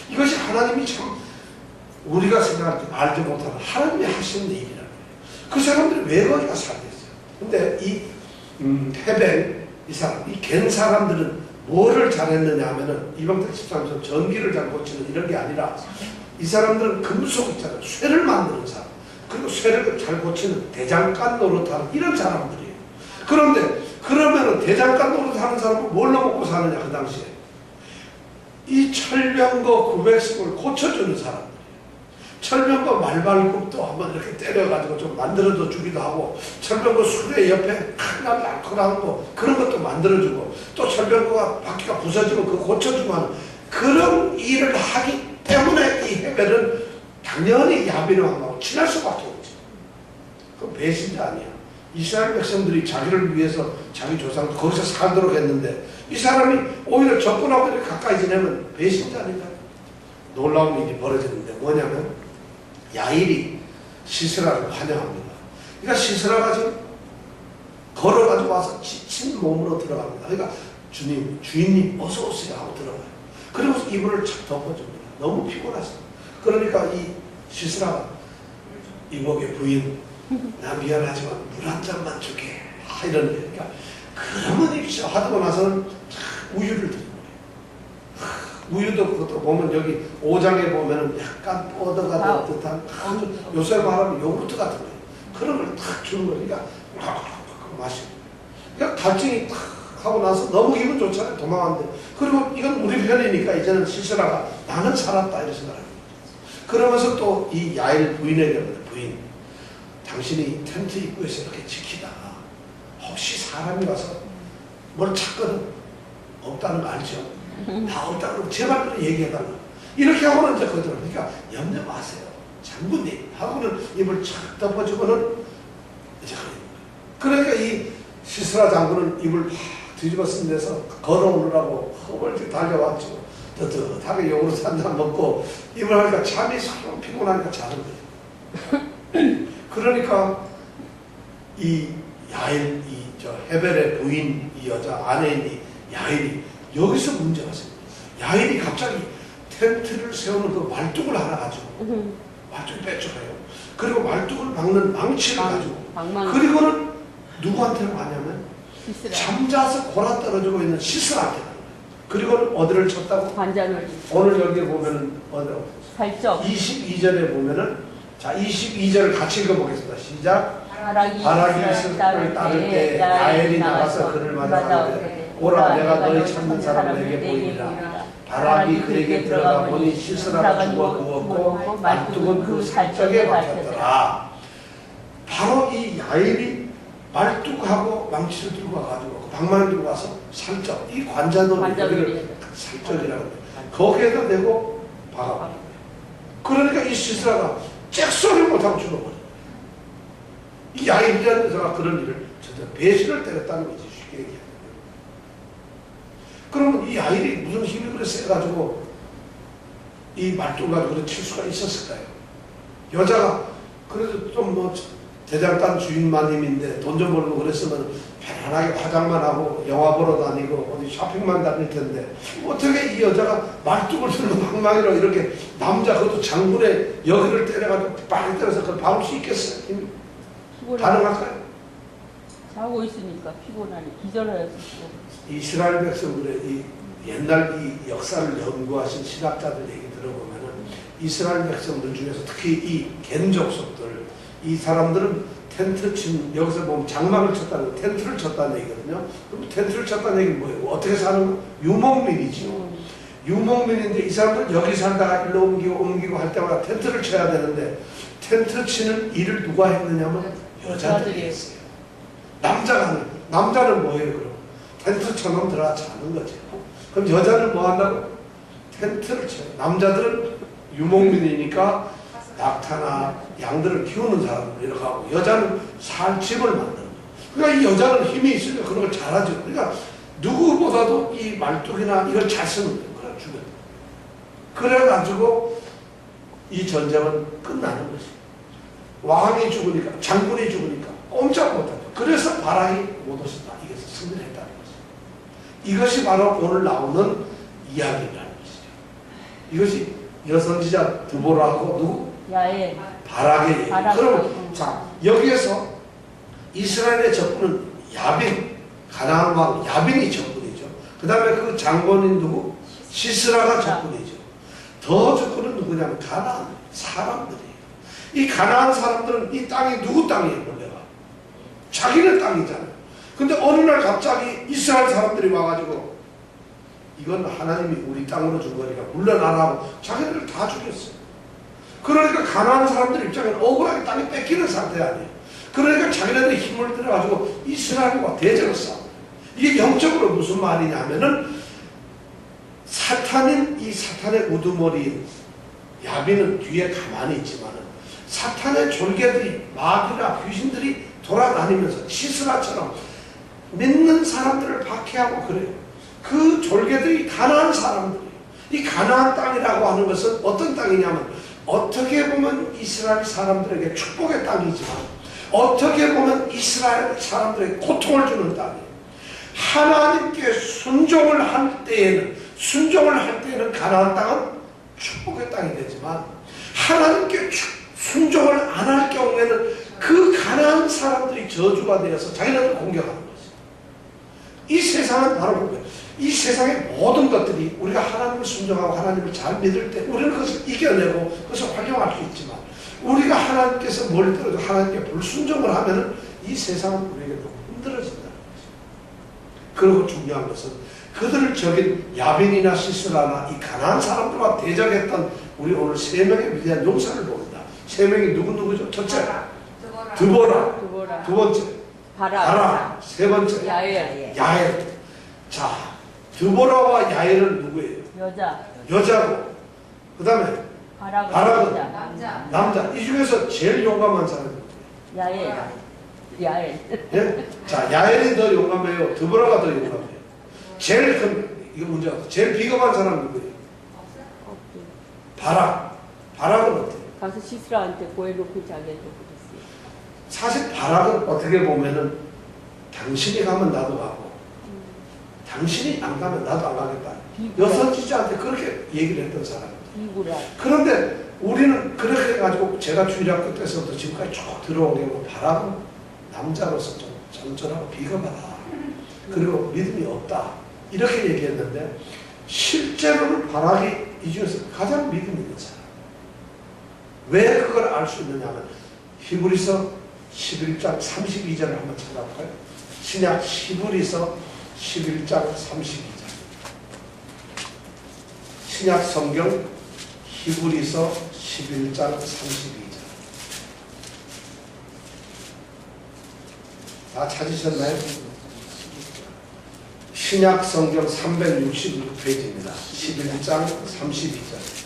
이것이 하나님이 참 우리가 생각할 때 알지 못하는 하나님이 하시는 일이라는 거예요. 그 사람들이 왜 거기가 살겠어요? 근데 이 헤벨 이 사람, 이 겐 사람들은 뭐를 잘했느냐 하면은 이방택 13서 전기를 잘 고치는 이런 게 아니라 이 사람들은 금속 있잖아요. 쇠를 만드는 사람, 그리고 쇠를 잘 고치는 대장간 노릇하는 이런 사람들이에요. 그런데 그러면은 대장간 노릇하는 사람은 뭘로 먹고 사느냐 그 당시에? 이 철병거 900씩을 고쳐주는 사람들이에요. 철병거 말발굽도 한번 이렇게 때려가지고 좀 만들어도 주기도 하고, 철병거 수레 옆에 큰날 날카로운 거 그런 것도 만들어주고, 또 철병거가 바퀴가 부서지면 그거 고쳐주고 그런 일을 하기 때문에 이 헤벨은 당연히 야빈 왕하고 친할 수밖에 없지. 그건 배신자 아니야. 이스라엘 백성들이 자기를 위해서 자기 조상도 거기서 살도록 했는데 이 사람이 오히려 접근하고 이렇게 가까이 지내면 배신자 아닌가? 놀라운 일이 벌어졌는데 뭐냐면 야일이 시스라를 환영합니다. 그러니까 시스라가 지금 걸어가지고 와서 지친 몸으로 들어갑니다. 그러니까 주인님 어서 오세요 하고 들어가요. 그리고 이불을 착 덮어줍니다. 너무 피곤하죠. 그러니까 이 시스라가 이복의 부인, 나 미안하지만 물 한 잔만 줄게 이러는 거예요. 그러니까 그러면 입시오 하고 나서는 우유를 드린 거예요. 우유도 그것도 보면 여기 5장에 보면은 약간 뻗어가 된 듯한 요새 말하면 요구르트 같은 거예요. 그런 걸 탁 주는 거니까 마시고, 그러니까 갈증이 탁 하고 나서 너무 기분 좋잖아요. 도망왔는데. 그리고 이건 우리 편이니까 이제는 시스라가 나는 살았다 이런 생각을 합니다. 그러면서 또 이 야일 부인에게 부인, 당신이 텐트 입구에서 이렇게 지키다가 혹시 사람이 와서 뭘 찾거든 없다는 거 알죠? 다 없다고 그러면 제발 그런 얘기해달라. 이렇게 하고는 이제 거들어. 그러니까 염려 마세요. 장군님 하고는 입을 착 덮어주고는 이제 그러니까 이 시스라 장군은 입을 뒤집어 쓴 데서 걸어오느라고 허벌 달려왔죠. 뜨뜻하게 요구르트 한잔 먹고 입을 하니까 잠이 참 피곤하니까 자는 거예요. 그러니까 이 야일, 저 헤벨의 부인, 이 여자 아내인 이 야일이 여기서 문제가 생겨요. 야일이 갑자기 텐트를 세우는 그 말뚝을 하나 가지고 말뚝 빼줘요. 그리고 말뚝을 막는 망치를 가지고, 그리고는 누구한테는 가냐면 잠자서 골아 떨어지고 있는 시스라한테 가는 거예요. 그리고는 어디를 쳤다고? 관자놀이. 오늘 여기 보면은 어디로? 살적. 22절에 보면은, 자 22절을 같이 읽어보겠습니다. 시작. 바라기 이스라엘을 따를 때 야엘이 나가서 그를 맞아가되 오라 내가 너희 찾는 사람을 내게 보이리라. 바락이 그에게 들어가 보니 시스라가 죽어 누웠고 말뚝은 그 살적에 박혔더라. 바로 이 야엘이 말뚝하고 망치를 들고 와가지고 방망이를 들고 와서 살적, 이 관자놀이를 살적이라고 해요. 거기에다 대고 박아버린 거예요. 그러니까 이 시스라가 잭소리 못하고 죽어버려요. 이 야일이라는 여자가 그런 일을 저도 배신을 때렸다는 거지, 쉽게 얘기하면. 그러면 이 야일이 무슨 힘이 그래 세가지고 이 말뚝 가지고 칠 수가 있었을까요? 여자가 그래도 좀 뭐 대장간 주인마님인데 돈 좀 벌고 그랬으면 편안하게 화장만 하고 영화 보러 다니고 어디 쇼핑만 다닐 텐데 어떻게 이 여자가 말뚝을 들고 방망이로 이렇게 남자 그것도 장군의 여기를 때려가지고 빨리 때려서 그걸 박을 수 있겠어요? 가능할까요? 자고 있으니까 피곤하니 기절하였을 이스라엘 백성들의 이 옛날 이 역사를 연구하신 신학자들 얘기 들어보면은 이스라엘 백성들 중에서 특히 이 겐족속들, 이 사람들은 텐트 친, 여기서 보면 장막을 쳤다는 거, 텐트를 쳤다는 얘기거든요. 그럼 텐트를 쳤다는 얘기는 뭐예요? 어떻게 사는 거? 유목민이죠. 유목민인데 이 사람들은 여기 살다가 일로 옮기고 할 때마다 텐트를 쳐야 되는데 텐트 치는 일을 누가 했느냐면 여자들이 했어요. 남자가 아니에요. 남자는 뭐예요 그럼? 텐트 쳐놓으면 들어가 자는 거죠. 그럼 여자는 뭐 한다고? 텐트를 쳐요. 남자들은 유목민이니까 낙타나 양들을 키우는 사람들 이렇게 하고, 여자는 살 집을 만드는 거예요. 그러니까 이 여자는 힘이 있으니까 그런 걸 잘하죠. 그러니까 누구보다도 이 말뚝이나 이걸 잘 쓰는 거예요. 그래 주변. 그래가지고 이 전쟁은 끝나는 거지. 왕이 죽으니까, 장군이 죽으니까 꼼짝 못하죠. 그래서 바락이 못 오셨다. 이것을 승리를 했다는 거죠. 이것이 바로 오늘 나오는 이야기라는 것이죠. 이것이 여선지자 드보라하고 누구? 야엘. 바락의 얘기. 바락. 그럼 자, 여기에서 이스라엘의 적군은 야빈, 가나안 왕 야빈이 적군이죠. 그 다음에 그 장본인 누구? 시스라가 적군이죠. 더 적군은 누구냐면 가나안 사람들이에요. 이 가나안 사람들은 이 땅이 누구 땅이에요? 원래가 자기네 땅이잖아요. 근데 어느 날 갑자기 이스라엘 사람들이 와가지고 이건 하나님이 우리 땅으로 준 거니까 물러나라고 자기네를 다 죽였어요. 그러니까 가나안 사람들 입장에는 억울하게 땅이 뺏기는 상태 아니에요. 그러니까 자기네들이 힘을 들여가지고 이스라엘과 대적을 싸워요. 이게 영적으로 무슨 말이냐면은 사탄인 이 사탄의 우두머리인 야비는 뒤에 가만히 있지만은 사탄의 졸개들이 마귀나 귀신들이 돌아다니면서 시스라처럼 믿는 사람들을 박해하고 그래요. 그 졸개들이 가나안 사람들이에요. 이 가나안 땅이라고 하는 것은 어떤 땅이냐면 어떻게 보면 이스라엘 사람들에게 축복의 땅이지만 어떻게 보면 이스라엘 사람들에게 고통을 주는 땅이에요. 하나님께 순종을 할 때에는 가나안 땅은 축복의 땅이 되지만 하나님께 순종을 안 할 경우에는 그 가나안 사람들이 저주가 되어서 자기네를 공격하는 거죠. 이 세상은 바로 그거예요. 이 세상의 모든 것들이 우리가 하나님을 순종하고 하나님을 잘 믿을 때 우리는 그것을 이겨내고 그것을 활용할 수 있지만 우리가 하나님께서 뭘 들어도 하나님께 불순종을 하면은 이 세상은 우리에게 너무 힘들어진다는 거죠. 그리고 중요한 것은 그들을 적인 야빈이나 시스라나 이 가나안 사람들과 대적했던 우리 오늘 세 명의 위대한 용사를 봅니다. 세 명이 누구죠? 첫째, 드보라. 두 번째, 바락. 세 번째, 야엘. 자, 드보라와 야엘은 누구예요? 여자고. 그 다음에 바락은 남자. 이 중에서 제일 용감한 사람이 누구예요? 야엘. 예? 자, 야엘이 더 용감해요? 드보라가 더 용감해요? 제일 큰, 이거 문제가 제일 비겁한 사람은 누구예요? 바락은 어때요? 가서 시스라한테 고해 놓고 자기한테 그랬어요. 사실 바락은 어떻게 보면은 당신이 가면 나도 가고 당신이 안 가면 나도 안 가겠다. 여선지자한테 그렇게 얘기를 했던 사람입니다. 그런데 우리는 그렇게 해가지고 제가 주일학교 때서부터 지금까지 쭉 들어온 게 뭐 바락은 남자로서 좀 점잖하고 비겁하다. 그리고 믿음이 없다. 이렇게 얘기했는데 실제로는 바락이 이 중에서 가장 믿음 있는 사람. 왜 그걸 알 수 있느냐면 히브리서 11장 32절을 한번 찾아볼까요? 신약 히브리서 11장 32절. 신약 성경 히브리서 11장 32절. 다 찾으셨나요? 신약 성경 366페이지입니다. 11장 32절.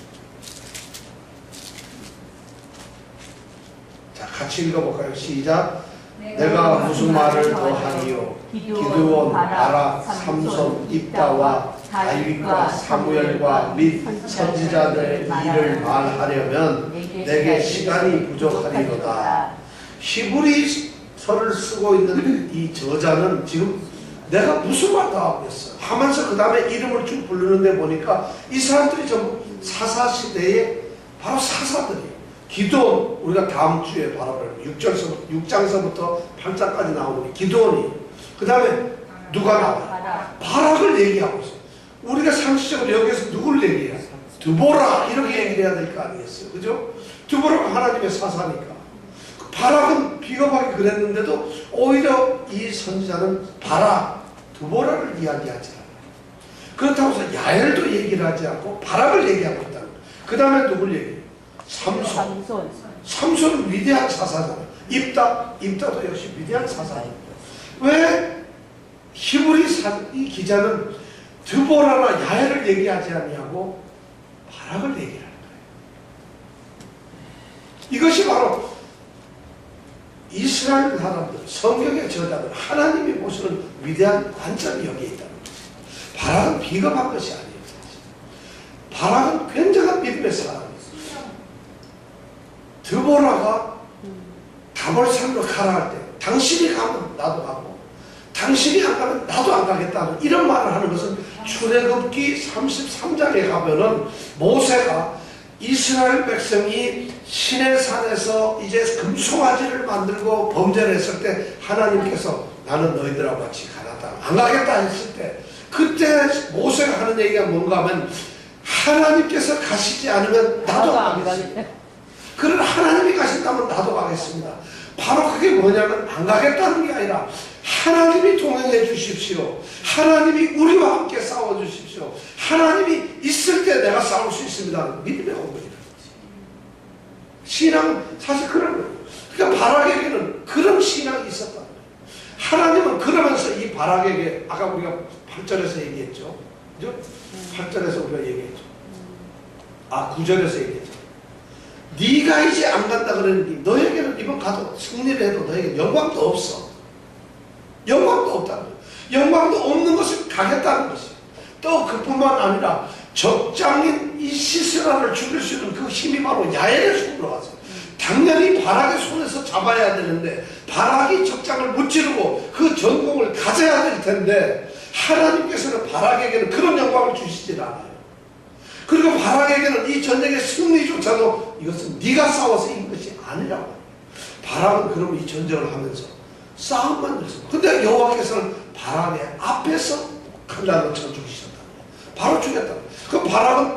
자, 같이 읽어볼까요? 시작. 내가 무슨 말을 더 하니요? 기드온, 바락, 삼손, 입다와 다윗과 사무엘과 및 선지자들의 일을 말하려면 내게 시간이 부족하리로다. 히브리서를 쓰고 있는 이 저자는 지금 내가 무슨 말 더 하겠어 하면서 그 다음에 이름을 쭉 부르는데 보니까 이 사람들이 전부 사사시대의 바로 사사들이에요. 기드온, 우리가 다음 주에 바라볼 6장서부터 8장까지 나오는 기드온이, 그 다음에 누가 나와요? 바락을 얘기하고 있어요. 우리가 상식적으로 여기에서 누굴 얘기해야 돼요? 드보라 이렇게 얘기를 해야 될 거 아니겠어요? 그죠? 드보라가 하나님의 사사니까. 바락은 비겁하게 그랬는데도 오히려 이 선지자는 바락, 드보라를 이야기하지 않아요. 그렇다고 해서 야엘도 얘기를 하지 않고 바락을 얘기하고 있다는 거예요. 그 다음에 누굴 얘기해요? 삼손은 위대한 사사잖아요. 입다도 역시 위대한 사사예요. 왜 히브리 이 기자는 드보라나 야엘을 얘기하지 않냐고 바락을 얘기하는 거예요. 이것이 바로 이스라엘 사람들, 성경의 저자들, 하나님이 보시는 위대한 관점이 여기에 있다는 거죠. 바락은 비겁한 것이 아니에요. 바락은 굉장한 믿음의 사람이에요. 드보라가 다볼산으로 가라 할 때 당신이 가면 나도 가고 당신이 안 가면 나도 안 가겠다는 이런 말을 하는 것은 출애굽기 33장에 가면은 모세가 이스라엘 백성이 시내산에서 이제 금송아지를 만들고 범죄를 했을 때 하나님께서 나는 너희들하고 같이 가겠다 안 가겠다 했을 때 그때 모세가 하는 얘기가 뭔가 하면 하나님께서 가시지 않으면 나도 안 가겠습니다. 그러나 하나님이 가신다면 나도 가겠습니다. 바로 그게 뭐냐면 안 가겠다는 게 아니라 하나님이 동행해 주십시오. 하나님이 우리와 함께 싸워 주십시오. 하나님이 있을 때 내가 싸울 수 있습니다. 믿음의 고백이다. 신앙은 사실 그런 거예요. 그러니까 바락에게는 그런 신앙이 있었다. 하나님은 그러면서 이 바락에게 아까 우리가 8절에서 얘기했죠. 그죠? 8절에서 우리가 얘기했죠. 9절에서 얘기했죠. 네가 이제 안 간다 그러니 너에게는 이번 가도 승리를 해도 너에게 영광도 없어. 영광도 없다는 거예요. 영광도 없는 것을 가겠다는 것이에요. 또 그뿐만 아니라 적장인 이 시스라를 죽일 수 있는 그 힘이 바로 야엘의 손으로 갔어요. 당연히 바락의 손에서 잡아야 되는데 바락이 적장을 무찌르고 그 전공을 가져야 될 텐데 하나님께서는 바락에게는 그런 영광을 주시질 않아요. 그리고 바락에게는 이 전쟁의 승리조차도 이것은 네가 싸워서 이긴 것이 아니라고. 바락은 그럼 이 전쟁을 하면서 싸움만 했습니다. 근데 여호와께서는 바락의 앞에서 칼날로 쳐 죽이셨다는 거예요. 바로 죽였다는 거예요. 그 바락은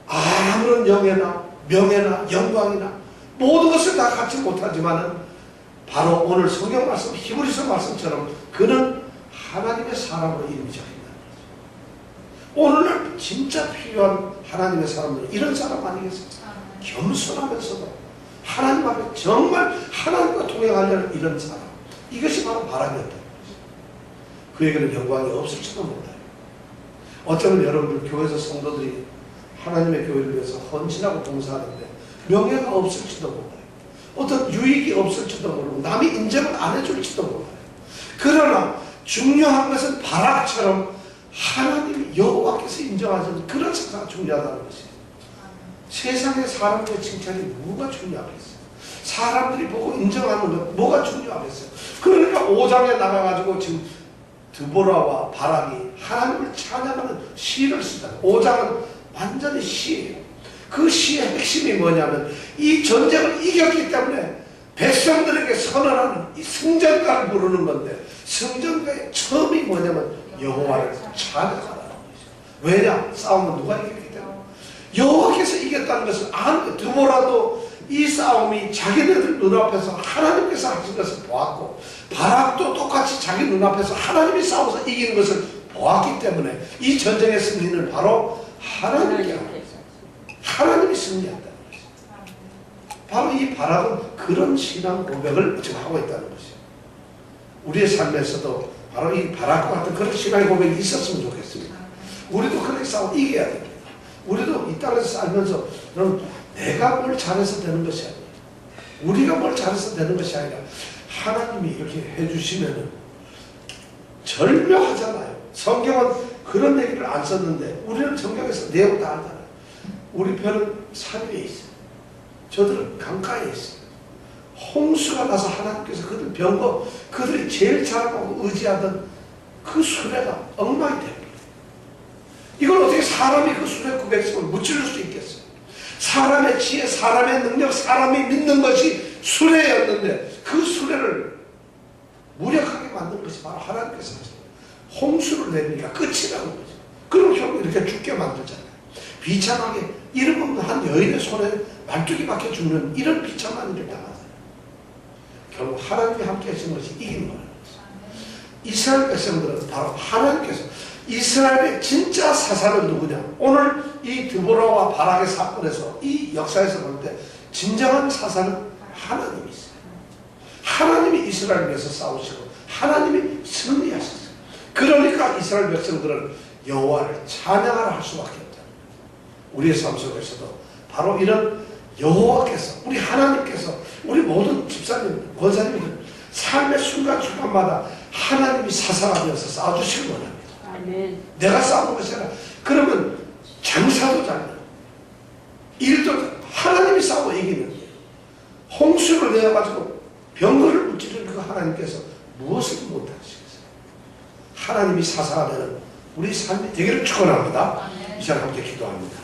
아무런 영예나 명예나 영광이나 모든 것을 다 갖지 못하지만은 바로 오늘 성경 말씀 히브리서 말씀처럼 그는 하나님의 사람으로 이름이 적힌다는 거죠. 오늘날 진짜 필요한 하나님의 사람들은 이런 사람 아니겠습니까? 겸손하면서도 하나님 앞에 정말 하나님과 동행하려는 이런 사람. 이것이 바로 바락이었다는 거죠. 그에게는 영광이 없을지도 몰라요. 어쩌면 여러분들 교회에서 성도들이 하나님의 교회를 위해서 헌신하고 봉사하는데 명예가 없을지도 몰라요. 어떤 유익이 없을지도 모르고 남이 인정을 안 해줄지도 몰라요. 그러나 중요한 것은 바락처럼 하나님이 여호와께서 인정하시는 그런 사람이 중요하다는 것이에요. 세상의 사람들의 칭찬이 뭐가 중요하겠어요? 사람들이 보고 인정하는 것 뭐가 중요하겠어요? 그러니까 5장에 나가가지고 지금 드보라와 바락이 하나님을 찬양하는 시를 쓰다. 5장은 완전히 시예요. 그 시의 핵심이 뭐냐면 이 전쟁을 이겼기 때문에 백성들에게 선언하는 이 승전가를 부르는 건데 승전가의 처음이 뭐냐면 여호와를 찬양하라는 것이죠. 왜냐? 싸움은 누가 이겼기 때문에 여호와께서 이겼다는 것을 아는 거예요. 드보라도 이 싸움이 자기네들 눈앞에서 하나님께서 하신 것을 보았고 바락도 똑같이 자기 눈앞에서 하나님이 싸워서 이기는 것을 보았기 때문에 이 전쟁의 승리는 바로 하나님이 승리한다는 것이죠. 바로 이 바락은 그런 신앙 고백을 지금 하고 있다는 것이죠. 우리의 삶에서도 바로 이 바락과 같은 그런 신앙의 고백이 있었으면 좋겠습니다. 우리도 그렇게 싸워 이겨야 됩니다. 우리도 이 땅에서 살면서 내가 뭘 잘해서 되는 것이 아니에요. 우리가 뭘 잘해서 되는 것이 아니라 하나님이 이렇게 해주시면은 절묘하잖아요. 성경은 그런 얘기를 안 썼는데 우리는 성경에서 내용 다 알잖아요. 우리 별은 산 위에 있어요. 저들은 강가에 있어요. 홍수가 나서 하나님께서 그들 병거 그들이 제일 잘하고 의지하던 그 수레가 엉망이 됩니다. 이걸 어떻게 사람이 그 수레 900석을 무찌를 수 있겠어요? 사람의 지혜, 사람의 능력, 사람이 믿는 것이 수레였는데 그 수레를 무력하게 만든 것이 바로 하나님께서 하셨어요. 홍수를 내리니까 끝이라는 거죠. 그럼 결국 이렇게 죽게 만들잖아요. 비참하게 이름 없는 한 여인의 손에 12개밖에 죽는 이런 비참한 일을 당하잖아요. 결국 하나님이 함께 하신 것이 이긴 거예요. 이스라엘 백성들은 바로 하나님께서 이스라엘의 진짜 사사는 누구냐? 오늘 이 드보라와 바락의 사건에서 이 역사에서 볼 때 진정한 사사는 하나님이 있어요. 하나님이 이스라엘을 위해서 싸우시고 하나님이 승리하셨어요. 그러니까 이스라엘 백성들은 여호와를 찬양하라 할 수밖에 없다. 우리의 삶 속에서도 바로 이런 여호와께서, 우리 하나님께서, 우리 모든 집사님, 권사님들 삶의 순간순간마다 하나님이 사사가 되어서 싸워주시기 원합니다. 아멘. 내가 싸우는 것이 아니라, 그러면 장사도 잘해요. 일도 하나님이 싸워 이기는 거예요. 홍수를 내어가지고 병거를 무찌르는 그 하나님께서 무엇을 못하시겠어요? 하나님이 사사가 되는 우리 삶이 되기를 축원합니다. 이 시간 함께 기도합니다.